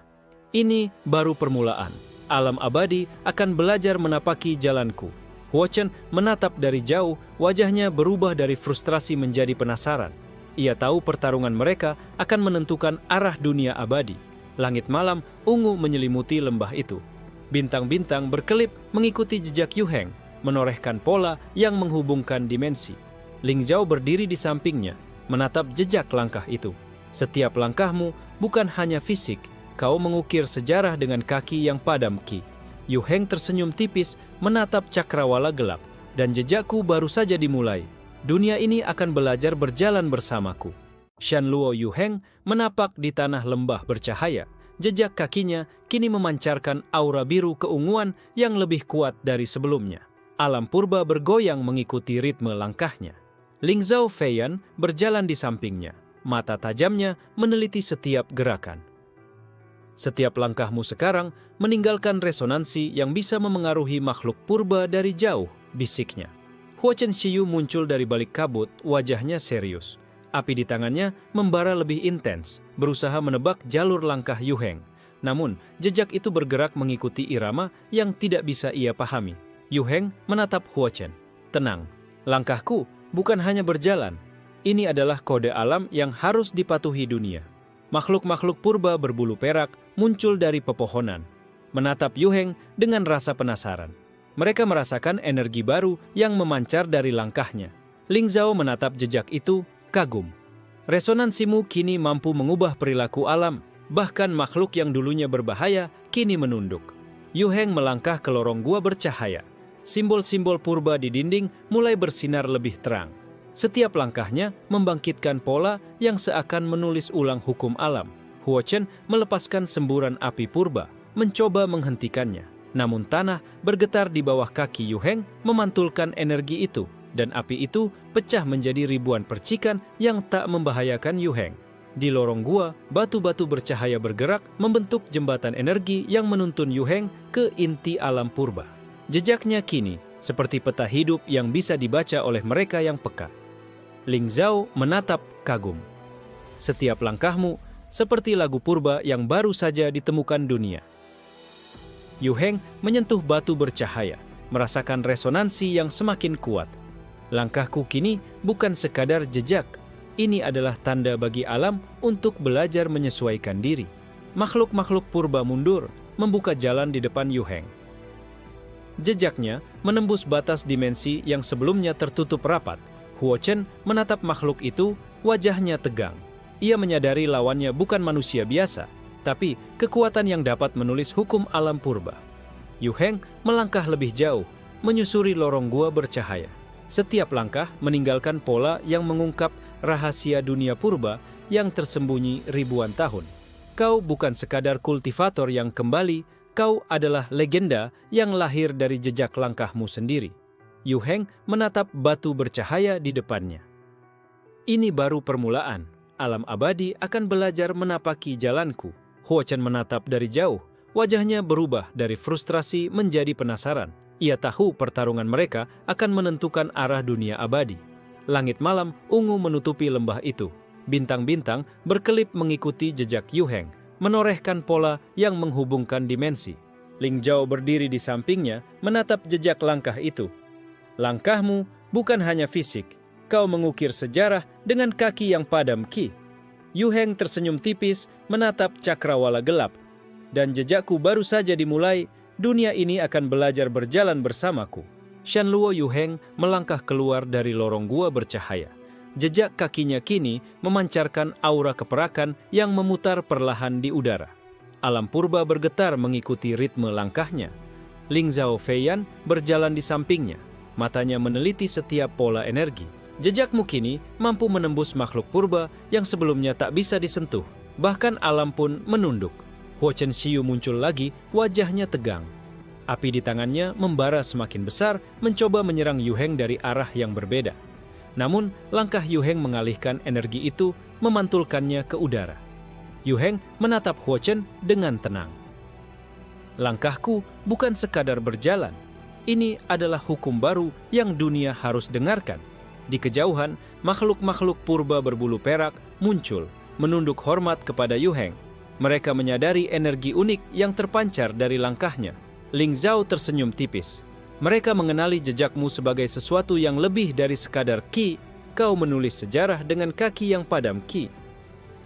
Ini baru permulaan. Alam abadi akan belajar menapaki jalanku. Huo Chen menatap dari jauh, wajahnya berubah dari frustrasi menjadi penasaran. Ia tahu pertarungan mereka akan menentukan arah dunia abadi. Langit malam ungu menyelimuti lembah itu. Bintang-bintang berkelip mengikuti jejak Yu Heng, menorehkan pola yang menghubungkan dimensi. Ling Zhao berdiri di sampingnya, menatap jejak langkah itu. Setiap langkahmu bukan hanya fisik, kau mengukir sejarah dengan kaki yang padam Qi. Yu Heng tersenyum tipis menatap cakrawala gelap. Dan jejakku baru saja dimulai. Dunia ini akan belajar berjalan bersamaku. Shanluo Yu Heng menapak di tanah lembah bercahaya. Jejak kakinya kini memancarkan aura biru keunguan yang lebih kuat dari sebelumnya. Alam purba bergoyang mengikuti ritme langkahnya. Ling Zhao Feiyan berjalan di sampingnya. Mata tajamnya meneliti setiap gerakan. Setiap langkahmu sekarang meninggalkan resonansi yang bisa memengaruhi makhluk purba dari jauh, bisiknya. Huo Chen Shiyu muncul dari balik kabut, wajahnya serius. Api di tangannya membara lebih intens, berusaha menebak jalur langkah Yu Heng. Namun, jejak itu bergerak mengikuti irama yang tidak bisa ia pahami. Yu Heng menatap Huo Chen. Tenang, langkahku bukan hanya berjalan. Ini adalah kode alam yang harus dipatuhi dunia. Makhluk-makhluk purba berbulu perak muncul dari pepohonan, menatap Yu Heng dengan rasa penasaran. Mereka merasakan energi baru yang memancar dari langkahnya. Ling Zhao menatap jejak itu, kagum. Resonansimu kini mampu mengubah perilaku alam, bahkan makhluk yang dulunya berbahaya kini menunduk. Yu Heng melangkah ke lorong gua bercahaya. Simbol-simbol purba di dinding mulai bersinar lebih terang. Setiap langkahnya membangkitkan pola yang seakan menulis ulang hukum alam. Huo Chen melepaskan semburan api purba, mencoba menghentikannya. Namun tanah bergetar di bawah kaki Yu Heng memantulkan energi itu, dan api itu pecah menjadi ribuan percikan yang tak membahayakan Yu Heng. Di lorong gua, batu-batu bercahaya bergerak membentuk jembatan energi yang menuntun Yu Heng ke inti alam purba. Jejaknya kini seperti peta hidup yang bisa dibaca oleh mereka yang peka. Ling Zhao menatap kagum. Setiap langkahmu seperti lagu purba yang baru saja ditemukan dunia. Yu Heng menyentuh batu bercahaya, merasakan resonansi yang semakin kuat. Langkahku kini bukan sekadar jejak. Ini adalah tanda bagi alam untuk belajar menyesuaikan diri. Makhluk-makhluk purba mundur, membuka jalan di depan Yu Heng. Jejaknya menembus batas dimensi yang sebelumnya tertutup rapat. Huo Chen menatap makhluk itu, wajahnya tegang. Ia menyadari lawannya bukan manusia biasa, tapi kekuatan yang dapat menulis hukum alam purba. Yu Heng melangkah lebih jauh, menyusuri lorong gua bercahaya. Setiap langkah meninggalkan pola yang mengungkap rahasia dunia purba yang tersembunyi ribuan tahun. Kau bukan sekadar kultivator yang kembali, kau adalah legenda yang lahir dari jejak langkahmu sendiri. Yu Heng menatap batu bercahaya di depannya. Ini baru permulaan. Alam abadi akan belajar menapaki jalanku. Huo Chen menatap dari jauh. Wajahnya berubah dari frustrasi menjadi penasaran. Ia tahu pertarungan mereka akan menentukan arah dunia abadi. Langit malam ungu menutupi lembah itu. Bintang-bintang berkelip mengikuti jejak Yu Heng, menorehkan pola yang menghubungkan dimensi. Ling Zhao berdiri di sampingnya, menatap jejak langkah itu. Langkahmu bukan hanya fisik, kau mengukir sejarah dengan kaki yang padam Qi. Yu Heng tersenyum tipis menatap cakrawala gelap. Dan jejakku baru saja dimulai, dunia ini akan belajar berjalan bersamaku. Shanluo Yu Heng melangkah keluar dari lorong gua bercahaya. Jejak kakinya kini memancarkan aura keperakan yang memutar perlahan di udara. Alam purba bergetar mengikuti ritme langkahnya. Ling Zhao Feiyan berjalan di sampingnya. Matanya meneliti setiap pola energi. Jejakmu kini mampu menembus makhluk purba yang sebelumnya tak bisa disentuh. Bahkan alam pun menunduk. Huo Chen Shiyu muncul lagi, wajahnya tegang. Api di tangannya membara semakin besar, mencoba menyerang Yu Heng dari arah yang berbeda. Namun, langkah Yu Heng mengalihkan energi itu, memantulkannya ke udara. Yu Heng menatap Huo Chen dengan tenang. Langkahku bukan sekadar berjalan. Ini adalah hukum baru yang dunia harus dengarkan. Di kejauhan, makhluk-makhluk purba berbulu perak muncul, menunduk hormat kepada Yu Heng. Mereka menyadari energi unik yang terpancar dari langkahnya. Ling Zhao tersenyum tipis. Mereka mengenali jejakmu sebagai sesuatu yang lebih dari sekadar Qi. Kau menulis sejarah dengan kaki yang padam Qi.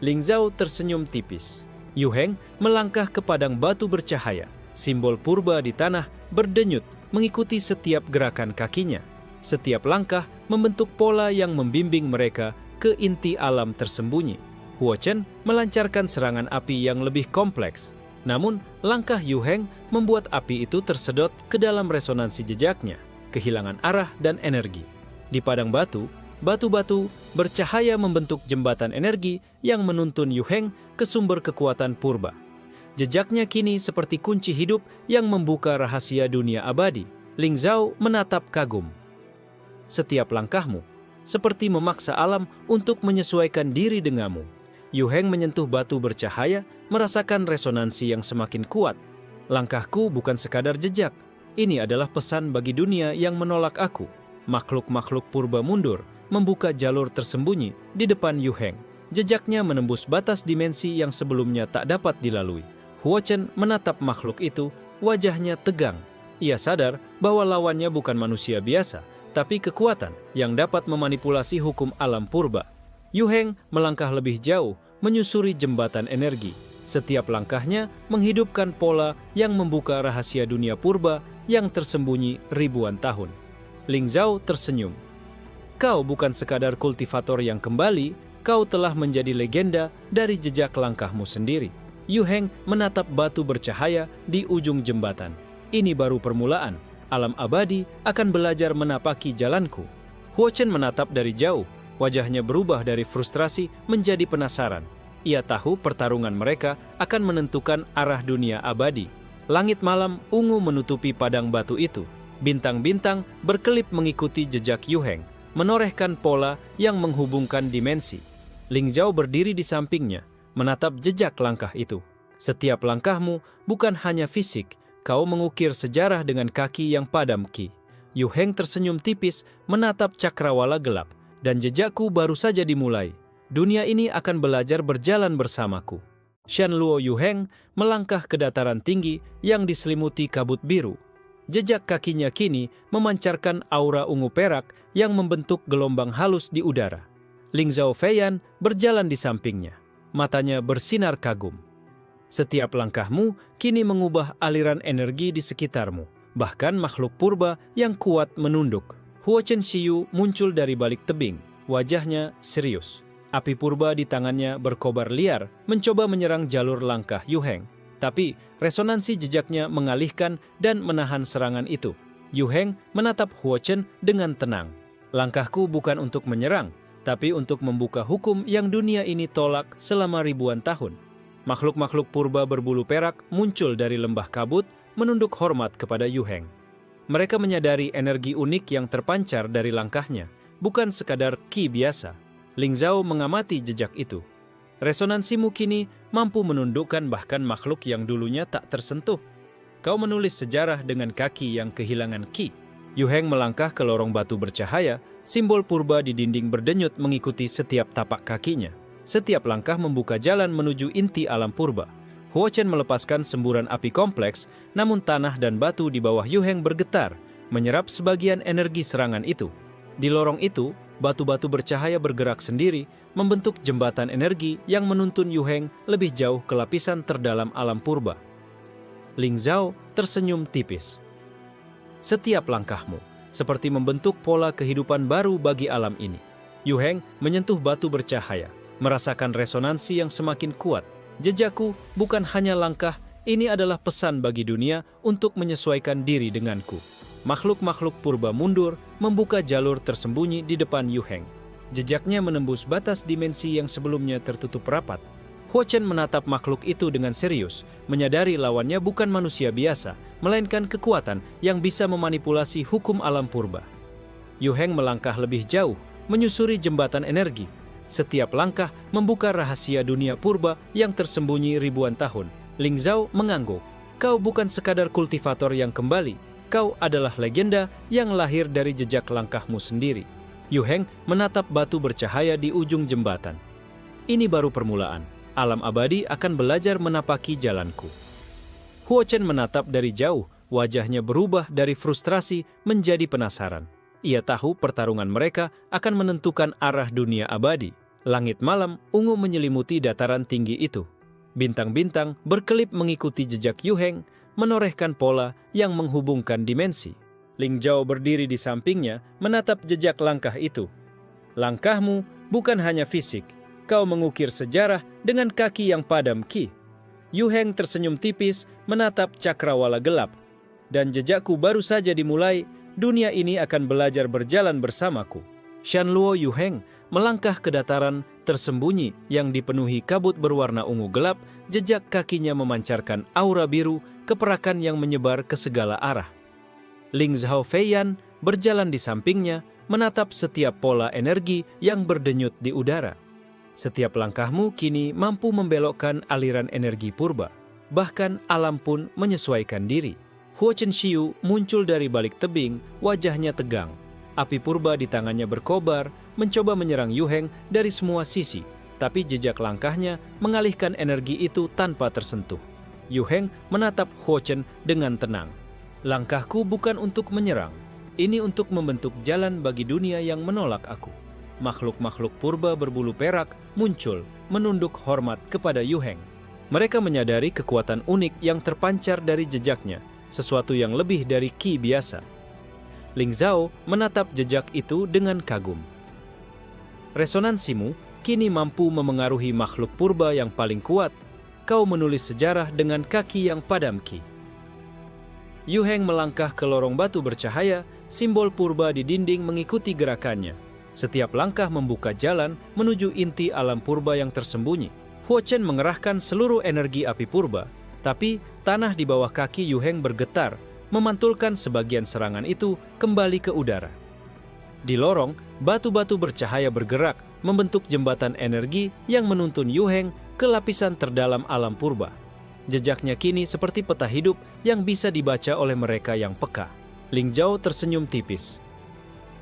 Ling Zhao tersenyum tipis. Yu Heng melangkah ke padang batu bercahaya, simbol purba di tanah berdenyut mengikuti setiap gerakan kakinya. Setiap langkah membentuk pola yang membimbing mereka ke inti alam tersembunyi. Huo Chen melancarkan serangan api yang lebih kompleks. Namun, langkah Yu Heng membuat api itu tersedot ke dalam resonansi jejaknya, kehilangan arah dan energi. Di padang batu, batu-batu bercahaya membentuk jembatan energi yang menuntun Yu Heng ke sumber kekuatan purba. Jejaknya kini seperti kunci hidup yang membuka rahasia dunia abadi. Ling Zhao menatap kagum. Setiap langkahmu seperti memaksa alam untuk menyesuaikan diri denganmu. Yu Heng menyentuh batu bercahaya, merasakan resonansi yang semakin kuat. Langkahku bukan sekadar jejak. Ini adalah pesan bagi dunia yang menolak aku. Makhluk-makhluk purba mundur, membuka jalur tersembunyi di depan Yu Heng. Jejaknya menembus batas dimensi yang sebelumnya tak dapat dilalui. Huo Chen menatap makhluk itu, wajahnya tegang. Ia sadar bahwa lawannya bukan manusia biasa, tapi kekuatan yang dapat memanipulasi hukum alam purba. Yu Heng melangkah lebih jauh, menyusuri jembatan energi. Setiap langkahnya menghidupkan pola yang membuka rahasia dunia purba yang tersembunyi ribuan tahun. Ling Zhao tersenyum. Kau bukan sekadar kultivator yang kembali, kau telah menjadi legenda dari jejak langkahmu sendiri. Yu Heng menatap batu bercahaya di ujung jembatan. Ini baru permulaan. Alam abadi akan belajar menapaki jalanku. Huo Chen menatap dari jauh. Wajahnya berubah dari frustrasi menjadi penasaran. Ia tahu pertarungan mereka akan menentukan arah dunia abadi. Langit malam ungu menutupi padang batu itu. Bintang-bintang berkelip mengikuti jejak Yu Heng, menorehkan pola yang menghubungkan dimensi. Ling Zhao berdiri di sampingnya, menatap jejak langkah itu. Setiap langkahmu bukan hanya fisik, kau mengukir sejarah dengan kaki yang padam Qi. Yu Heng tersenyum tipis, menatap cakrawala gelap. Dan jejakku baru saja dimulai. Dunia ini akan belajar berjalan bersamaku. Shan Luo Yu Heng melangkah ke dataran tinggi yang diselimuti kabut biru. Jejak kakinya kini memancarkan aura ungu perak yang membentuk gelombang halus di udara. Ling Zhao Feiyan berjalan di sampingnya. Matanya bersinar kagum. Setiap langkahmu kini mengubah aliran energi di sekitarmu. Bahkan makhluk purba yang kuat menunduk. Huo Chen Xiyu muncul dari balik tebing, wajahnya serius. Api purba di tangannya berkobar liar, mencoba menyerang jalur langkah Yu Heng. Tapi resonansi jejaknya mengalihkan dan menahan serangan itu. Yu Heng menatap Huo Chen dengan tenang. Langkahku bukan untuk menyerang, tapi untuk membuka hukum yang dunia ini tolak selama ribuan tahun. Makhluk-makhluk purba berbulu perak muncul dari lembah kabut, menunduk hormat kepada Yu Heng. Mereka menyadari energi unik yang terpancar dari langkahnya, bukan sekadar Qi biasa. Ling Zhao mengamati jejak itu. Resonansimu kini mampu menundukkan bahkan makhluk yang dulunya tak tersentuh. Kau menulis sejarah dengan kaki yang kehilangan Qi. Yu Heng melangkah ke lorong batu bercahaya, simbol purba di dinding berdenyut mengikuti setiap tapak kakinya. Setiap langkah membuka jalan menuju inti alam purba. Huo Chen melepaskan semburan api kompleks, namun tanah dan batu di bawah Yu Heng bergetar, menyerap sebagian energi serangan itu. Di lorong itu, batu-batu bercahaya bergerak sendiri, membentuk jembatan energi yang menuntun Yu Heng lebih jauh ke lapisan terdalam alam purba. Ling Zhao tersenyum tipis. Setiap langkahmu seperti membentuk pola kehidupan baru bagi alam ini. Yu Heng menyentuh batu bercahaya, merasakan resonansi yang semakin kuat. Jejakku bukan hanya langkah, ini adalah pesan bagi dunia untuk menyesuaikan diri denganku. Makhluk-makhluk purba mundur, membuka jalur tersembunyi di depan Yu Heng. Jejaknya menembus batas dimensi yang sebelumnya tertutup rapat. Huo Chen menatap makhluk itu dengan serius, menyadari lawannya bukan manusia biasa, melainkan kekuatan yang bisa memanipulasi hukum alam purba. Yu Heng melangkah lebih jauh, menyusuri jembatan energi. Setiap langkah membuka rahasia dunia purba yang tersembunyi ribuan tahun. Ling Zhao mengangguk. Kau bukan sekadar kultivator yang kembali. Kau adalah legenda yang lahir dari jejak langkahmu sendiri. Yu Heng menatap batu bercahaya di ujung jembatan. Ini baru permulaan. Alam abadi akan belajar menapaki jalanku. Huo Chen menatap dari jauh. Wajahnya berubah dari frustrasi menjadi penasaran. Ia tahu pertarungan mereka akan menentukan arah dunia abadi. Langit malam ungu menyelimuti dataran tinggi itu. Bintang-bintang berkelip mengikuti jejak Yu Heng, menorehkan pola yang menghubungkan dimensi. Ling Zhao berdiri di sampingnya, menatap jejak langkah itu. Langkahmu bukan hanya fisik, kau mengukir sejarah dengan kaki yang padam Qi. Yu Heng tersenyum tipis, menatap cakrawala gelap. Dan jejakku baru saja dimulai, dunia ini akan belajar berjalan bersamaku. Shanluo Yu Heng melangkah ke dataran tersembunyi yang dipenuhi kabut berwarna ungu gelap, jejak kakinya memancarkan aura biru, keperakan yang menyebar ke segala arah. Ling Zhao Feiyan berjalan di sampingnya, menatap setiap pola energi yang berdenyut di udara. Setiap langkahmu kini mampu membelokkan aliran energi purba. Bahkan alam pun menyesuaikan diri. Huo Chen-Xiu muncul dari balik tebing, wajahnya tegang. Api purba di tangannya berkobar, mencoba menyerang Yu Heng dari semua sisi. Tapi jejak langkahnya mengalihkan energi itu tanpa tersentuh. Yu Heng menatap Huo Chen dengan tenang. Langkahku bukan untuk menyerang. Ini untuk membentuk jalan bagi dunia yang menolak aku. Makhluk-makhluk purba berbulu perak muncul, menunduk hormat kepada Yu Heng. Mereka menyadari kekuatan unik yang terpancar dari jejaknya, sesuatu yang lebih dari Qi biasa. Ling Zhao menatap jejak itu dengan kagum. Resonansimu kini mampu memengaruhi makhluk purba yang paling kuat. Kau menulis sejarah dengan kaki yang padam Qi. Yu Heng melangkah ke lorong batu bercahaya, simbol purba di dinding mengikuti gerakannya. Setiap langkah membuka jalan menuju inti alam purba yang tersembunyi. Huo Chen mengerahkan seluruh energi api purba, tapi tanah di bawah kaki Yu Heng bergetar, memantulkan sebagian serangan itu kembali ke udara. Di lorong, batu-batu bercahaya bergerak, membentuk jembatan energi yang menuntun Yu Heng ke lapisan terdalam alam purba. Jejaknya kini seperti peta hidup yang bisa dibaca oleh mereka yang peka. Ling Zhao tersenyum tipis.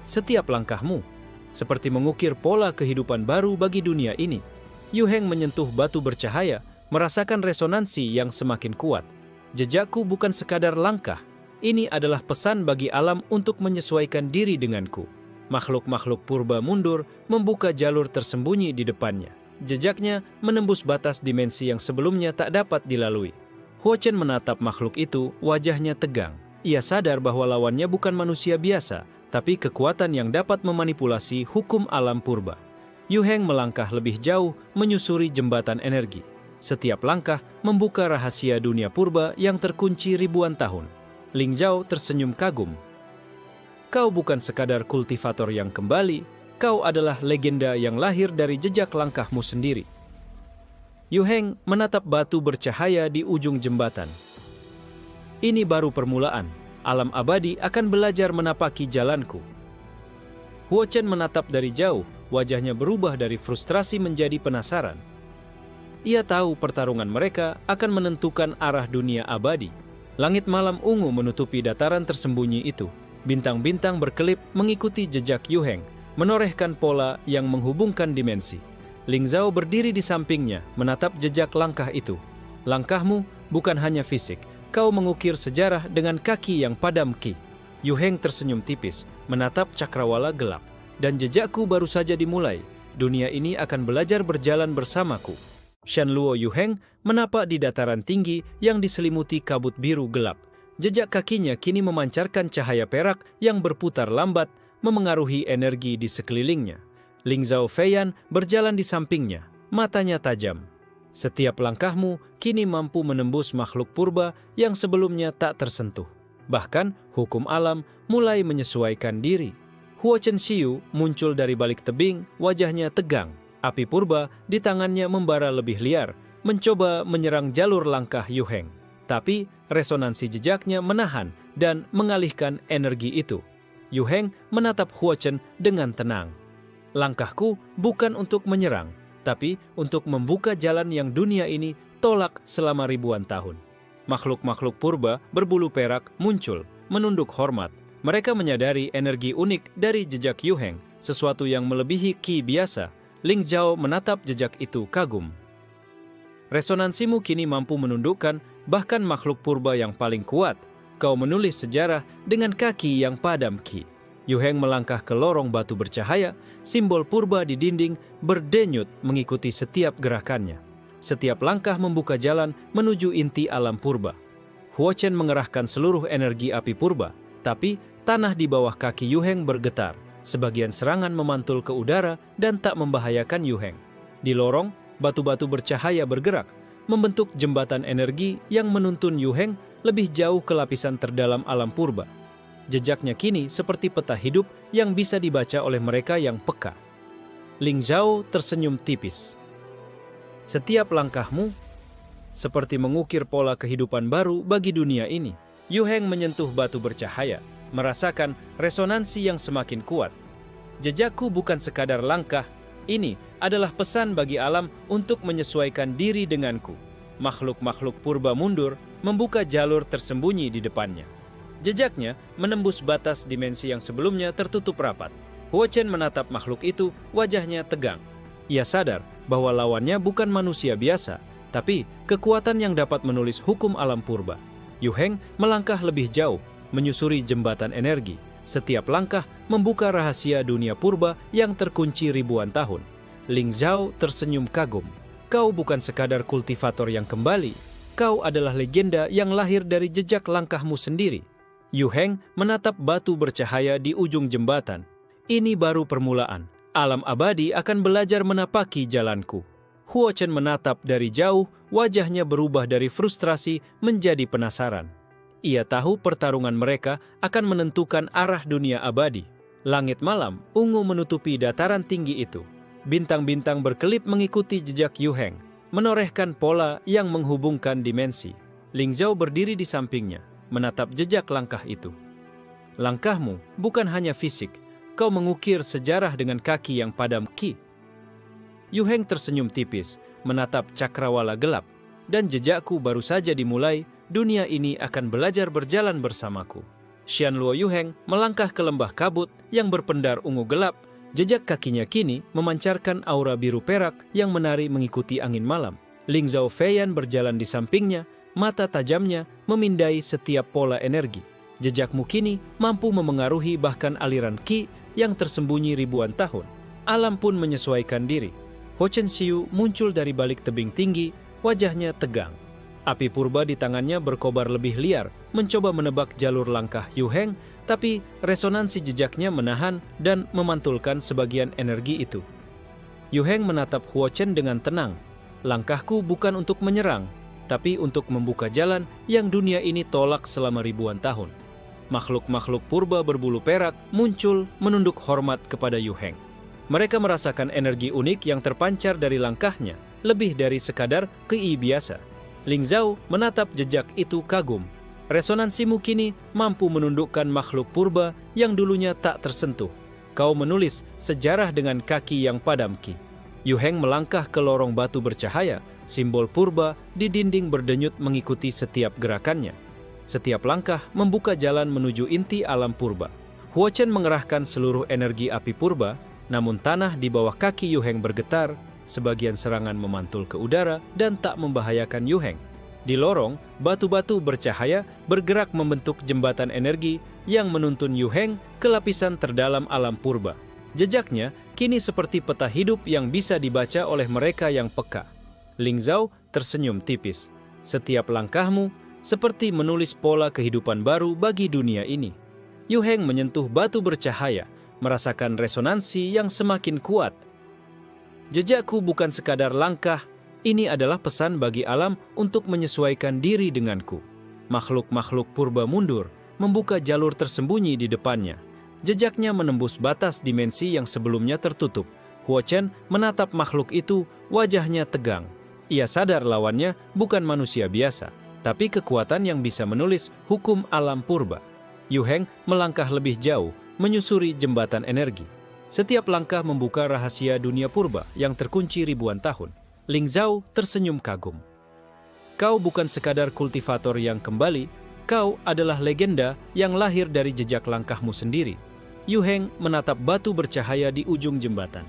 Setiap langkahmu seperti mengukir pola kehidupan baru bagi dunia ini. Yu Heng menyentuh batu bercahaya, merasakan resonansi yang semakin kuat. Jejakku bukan sekadar langkah, ini adalah pesan bagi alam untuk menyesuaikan diri denganku. Makhluk-makhluk purba mundur, membuka jalur tersembunyi di depannya. Jejaknya menembus batas dimensi yang sebelumnya tak dapat dilalui. Huo Chen menatap makhluk itu, wajahnya tegang. Ia sadar bahwa lawannya bukan manusia biasa, tapi kekuatan yang dapat memanipulasi hukum alam purba. Yu Heng melangkah lebih jauh, menyusuri jembatan energi. Setiap langkah membuka rahasia dunia purba yang terkunci ribuan tahun. Ling Zhao tersenyum kagum. Kau bukan sekadar kultivator yang kembali, kau adalah legenda yang lahir dari jejak langkahmu sendiri. Yu Heng menatap batu bercahaya di ujung jembatan. Ini baru permulaan, alam abadi akan belajar menapaki jalanku. Huo Chen menatap dari jauh, wajahnya berubah dari frustrasi menjadi penasaran. Ia tahu pertarungan mereka akan menentukan arah dunia abadi. Langit malam ungu menutupi dataran tersembunyi itu. Bintang-bintang berkelip mengikuti jejak Yu Heng, menorehkan pola yang menghubungkan dimensi. Ling Zhao berdiri di sampingnya, menatap jejak langkah itu. Langkahmu bukan hanya fisik, kau mengukir sejarah dengan kaki yang padam Qi. Yu Heng tersenyum tipis, menatap cakrawala gelap. Dan jejakku baru saja dimulai. Dunia ini akan belajar berjalan bersamaku. Shanluo Yu Heng menapak di dataran tinggi yang diselimuti kabut biru gelap. Jejak kakinya kini memancarkan cahaya perak yang berputar lambat, memengaruhi energi di sekelilingnya. Ling Zhao Feiyan berjalan di sampingnya, matanya tajam. Setiap langkahmu kini mampu menembus makhluk purba yang sebelumnya tak tersentuh. Bahkan hukum alam mulai menyesuaikan diri. Huo Chen-Xiu muncul dari balik tebing, wajahnya tegang. Api purba di tangannya membara lebih liar, mencoba menyerang jalur langkah Yu Heng. Tapi resonansi jejaknya menahan dan mengalihkan energi itu. Yu Heng menatap Huo Chen dengan tenang. Langkahku bukan untuk menyerang, tapi untuk membuka jalan yang dunia ini tolak selama ribuan tahun. Makhluk-makhluk purba berbulu perak muncul, menunduk hormat. Mereka menyadari energi unik dari jejak Yu Heng, sesuatu yang melebihi Qi biasa. Ling Zhao menatap jejak itu kagum. Resonansimu kini mampu menundukkan bahkan makhluk purba yang paling kuat. Kau menulis sejarah dengan kaki yang padam Qi. Yu Heng melangkah ke lorong batu bercahaya, simbol purba di dinding berdenyut mengikuti setiap gerakannya. Setiap langkah membuka jalan menuju inti alam purba. Huo Chen mengerahkan seluruh energi api purba, tapi tanah di bawah kaki Yu Heng bergetar. Sebagian serangan memantul ke udara dan tak membahayakan Yu Heng. Di lorong, batu-batu bercahaya bergerak, membentuk jembatan energi yang menuntun Yu Heng lebih jauh ke lapisan terdalam alam purba. Jejaknya kini seperti peta hidup yang bisa dibaca oleh mereka yang peka. Ling Zhao tersenyum tipis. Setiap langkahmu seperti mengukir pola kehidupan baru bagi dunia ini. Yu Heng menyentuh batu bercahaya, merasakan resonansi yang semakin kuat. Jejakku bukan sekadar langkah, ini adalah pesan bagi alam untuk menyesuaikan diri denganku. Makhluk-makhluk purba mundur, membuka jalur tersembunyi di depannya. Jejaknya menembus batas dimensi yang sebelumnya tertutup rapat. Huo Chen menatap makhluk itu, wajahnya tegang. Ia sadar bahwa lawannya bukan manusia biasa, tapi kekuatan yang dapat menulis hukum alam purba. Yu Heng melangkah lebih jauh, menyusuri jembatan energi. Setiap langkah membuka rahasia dunia purba yang terkunci ribuan tahun. Ling Zhao tersenyum kagum. Kau bukan sekadar kultivator yang kembali. Kau adalah legenda yang lahir dari jejak langkahmu sendiri. Yu Heng menatap batu bercahaya di ujung jembatan. Ini baru permulaan. Alam abadi akan belajar menapaki jalanku. Huo Chen menatap dari jauh, wajahnya berubah dari frustrasi menjadi penasaran. Ia tahu pertarungan mereka akan menentukan arah dunia abadi. Langit malam ungu menutupi dataran tinggi itu. Bintang-bintang berkelip mengikuti jejak Yu Heng, menorehkan pola yang menghubungkan dimensi. Ling Zhao berdiri di sampingnya, menatap jejak langkah itu. Langkahmu bukan hanya fisik, kau mengukir sejarah dengan kaki yang padam ki. Yu Heng tersenyum tipis, menatap cakrawala gelap. Dan jejakku baru saja dimulai, dunia ini akan belajar berjalan bersamaku. Xianluo Yu Heng melangkah ke lembah kabut yang berpendar ungu gelap. Jejak kakinya kini memancarkan aura biru perak yang menari mengikuti angin malam. Ling Zhao Feiyan berjalan di sampingnya, mata tajamnya memindai setiap pola energi. Jejakmu kini mampu memengaruhi bahkan aliran ki yang tersembunyi ribuan tahun. Alam pun menyesuaikan diri. Ho Chen Xiu muncul dari balik tebing tinggi, wajahnya tegang. Api purba di tangannya berkobar lebih liar, mencoba menebak jalur langkah Yu Heng, tapi resonansi jejaknya menahan dan memantulkan sebagian energi itu. Yu Heng menatap Huo Chen dengan tenang. Langkahku bukan untuk menyerang, tapi untuk membuka jalan yang dunia ini tolak selama ribuan tahun. Makhluk-makhluk purba berbulu perak muncul menunduk hormat kepada Yu Heng. Mereka merasakan energi unik yang terpancar dari langkahnya, lebih dari sekadar kei biasa. Ling Zhao menatap jejak itu kagum. Resonansimu kini mampu menundukkan makhluk purba yang dulunya tak tersentuh. Kau menulis sejarah dengan kaki yang padam ki. Yu Heng melangkah ke lorong batu bercahaya, simbol purba di dinding berdenyut mengikuti setiap gerakannya. Setiap langkah membuka jalan menuju inti alam purba. Huo Chen mengerahkan seluruh energi api purba, namun tanah di bawah kaki Yu Heng bergetar, sebagian serangan memantul ke udara dan tak membahayakan Yu Heng. Di lorong, batu-batu bercahaya bergerak membentuk jembatan energi yang menuntun Yu Heng ke lapisan terdalam alam purba. Jejaknya kini seperti peta hidup yang bisa dibaca oleh mereka yang peka. Ling Zhao tersenyum tipis. Setiap langkahmu seperti menulis pola kehidupan baru bagi dunia ini. Yu Heng menyentuh batu bercahaya, merasakan resonansi yang semakin kuat. Jejakku bukan sekadar langkah, ini adalah pesan bagi alam untuk menyesuaikan diri denganku. Makhluk-makhluk purba mundur, membuka jalur tersembunyi di depannya. Jejaknya menembus batas dimensi yang sebelumnya tertutup. Huo Chen menatap makhluk itu, wajahnya tegang. Ia sadar lawannya bukan manusia biasa, tapi kekuatan yang bisa menulis hukum alam purba. Yu Heng melangkah lebih jauh, menyusuri jembatan energi. Setiap langkah membuka rahasia dunia purba yang terkunci ribuan tahun. Ling Zhao tersenyum kagum. Kau bukan sekadar kultivator yang kembali, kau adalah legenda yang lahir dari jejak langkahmu sendiri. Yu Heng menatap batu bercahaya di ujung jembatan.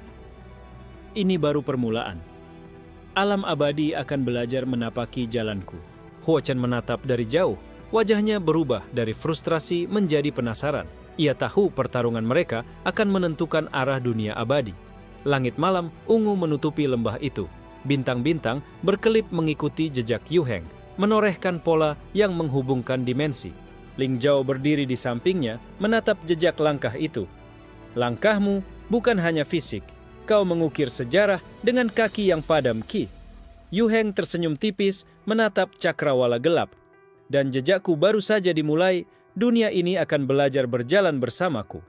Ini baru permulaan. Alam abadi akan belajar menapaki jalanku. Huo Chen menatap dari jauh, wajahnya berubah dari frustrasi menjadi penasaran. Ia tahu pertarungan mereka akan menentukan arah dunia abadi. Langit malam ungu menutupi lembah itu. Bintang-bintang berkelip mengikuti jejak Yu Heng, menorehkan pola yang menghubungkan dimensi. Ling Zhao berdiri di sampingnya, menatap jejak langkah itu. Langkahmu bukan hanya fisik, kau mengukir sejarah dengan kaki yang padam Qi. Yu Heng tersenyum tipis, menatap cakrawala gelap. Dan jejakku baru saja dimulai, dunia ini akan belajar berjalan bersamaku.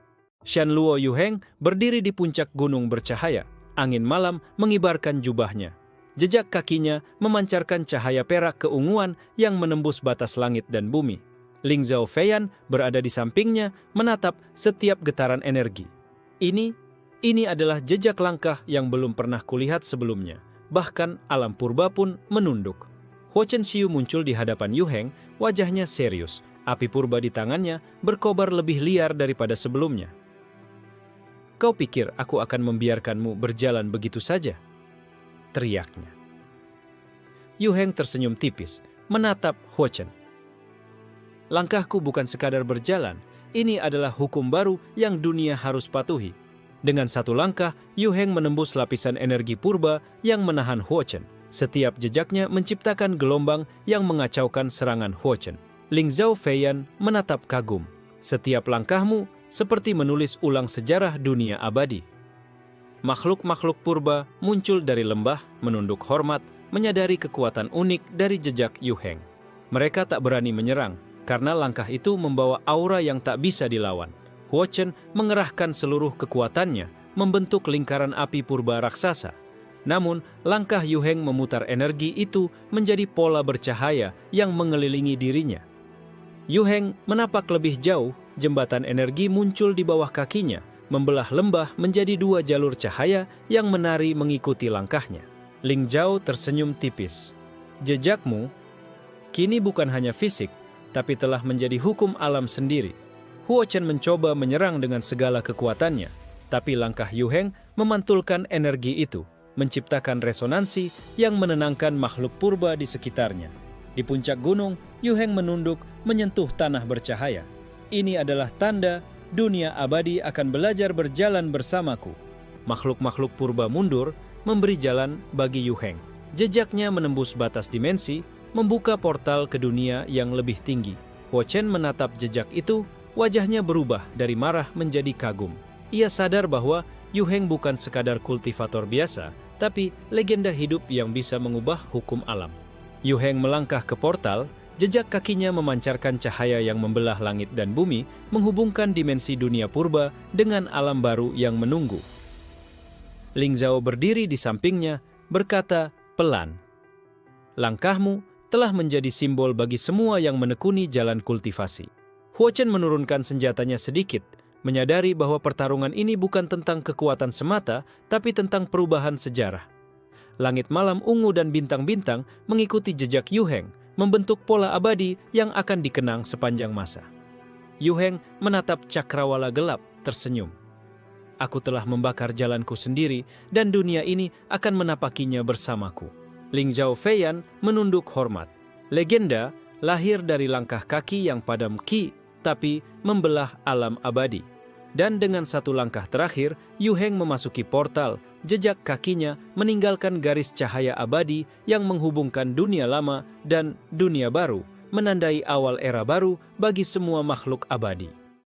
Shan Luo Yu Heng berdiri di puncak gunung bercahaya. Angin malam mengibarkan jubahnya. Jejak kakinya memancarkan cahaya perak keunguan yang menembus batas langit dan bumi. Ling Zhao Feiyan berada di sampingnya, menatap setiap getaran energi. Ini adalah jejak langkah yang belum pernah kulihat sebelumnya. Bahkan alam purba pun menunduk. Huo Chen Xiu muncul di hadapan Yu Heng, wajahnya serius. Api purba di tangannya berkobar lebih liar daripada sebelumnya. Kau pikir aku akan membiarkanmu berjalan begitu saja? Teriaknya. Yu Heng tersenyum tipis, menatap Huo Chen. Langkahku bukan sekadar berjalan, ini adalah hukum baru yang dunia harus patuhi. Dengan satu langkah, Yu Heng menembus lapisan energi purba yang menahan Huo Chen. Setiap jejaknya menciptakan gelombang yang mengacaukan serangan Huo Chen. Ling Zhao Feiyan menatap kagum. Setiap langkahmu seperti menulis ulang sejarah dunia abadi. Makhluk-makhluk purba muncul dari lembah, menunduk hormat, menyadari kekuatan unik dari jejak Yu Heng. Mereka tak berani menyerang, karena langkah itu membawa aura yang tak bisa dilawan. Huo Chen mengerahkan seluruh kekuatannya, membentuk lingkaran api purba raksasa. Namun, langkah Yu Heng memutar energi itu menjadi pola bercahaya yang mengelilingi dirinya. Yu Heng menapak lebih jauh, jembatan energi muncul di bawah kakinya, membelah lembah menjadi dua jalur cahaya yang menari mengikuti langkahnya. Ling Zhao tersenyum tipis. Jejakmu kini bukan hanya fisik, tapi telah menjadi hukum alam sendiri. Huo Chen mencoba menyerang dengan segala kekuatannya, tapi langkah Yu Heng memantulkan energi itu, menciptakan resonansi yang menenangkan makhluk purba di sekitarnya. Di puncak gunung, Yu Heng menunduk menyentuh tanah bercahaya. Ini adalah tanda dunia abadi akan belajar berjalan bersamaku. Makhluk-makhluk purba mundur, memberi jalan bagi Yu Heng. Jejaknya menembus batas dimensi, membuka portal ke dunia yang lebih tinggi. Huo Chen menatap jejak itu, wajahnya berubah dari marah menjadi kagum. Ia sadar bahwa Yu Heng bukan sekadar kultivator biasa, tapi legenda hidup yang bisa mengubah hukum alam. Yu Heng melangkah ke portal, jejak kakinya memancarkan cahaya yang membelah langit dan bumi, menghubungkan dimensi dunia purba dengan alam baru yang menunggu. Ling Zhao berdiri di sampingnya, berkata pelan, "Langkahmu telah menjadi simbol bagi semua yang menekuni jalan kultivasi." Huo Chen menurunkan senjatanya sedikit, menyadari bahwa pertarungan ini bukan tentang kekuatan semata, tapi tentang perubahan sejarah. Langit malam ungu dan bintang-bintang mengikuti jejak Yu Heng, membentuk pola abadi yang akan dikenang sepanjang masa. Yu Heng menatap cakrawala gelap, tersenyum. Aku telah membakar jalanku sendiri dan dunia ini akan menapakinya bersamaku. Ling Zhao Feiyan menunduk hormat. Legenda lahir dari langkah kaki yang padam Qi, tapi membelah alam abadi. Dan dengan satu langkah terakhir, Yu Heng memasuki portal, jejak kakinya meninggalkan garis cahaya abadi yang menghubungkan dunia lama dan dunia baru, menandai awal era baru bagi semua makhluk abadi.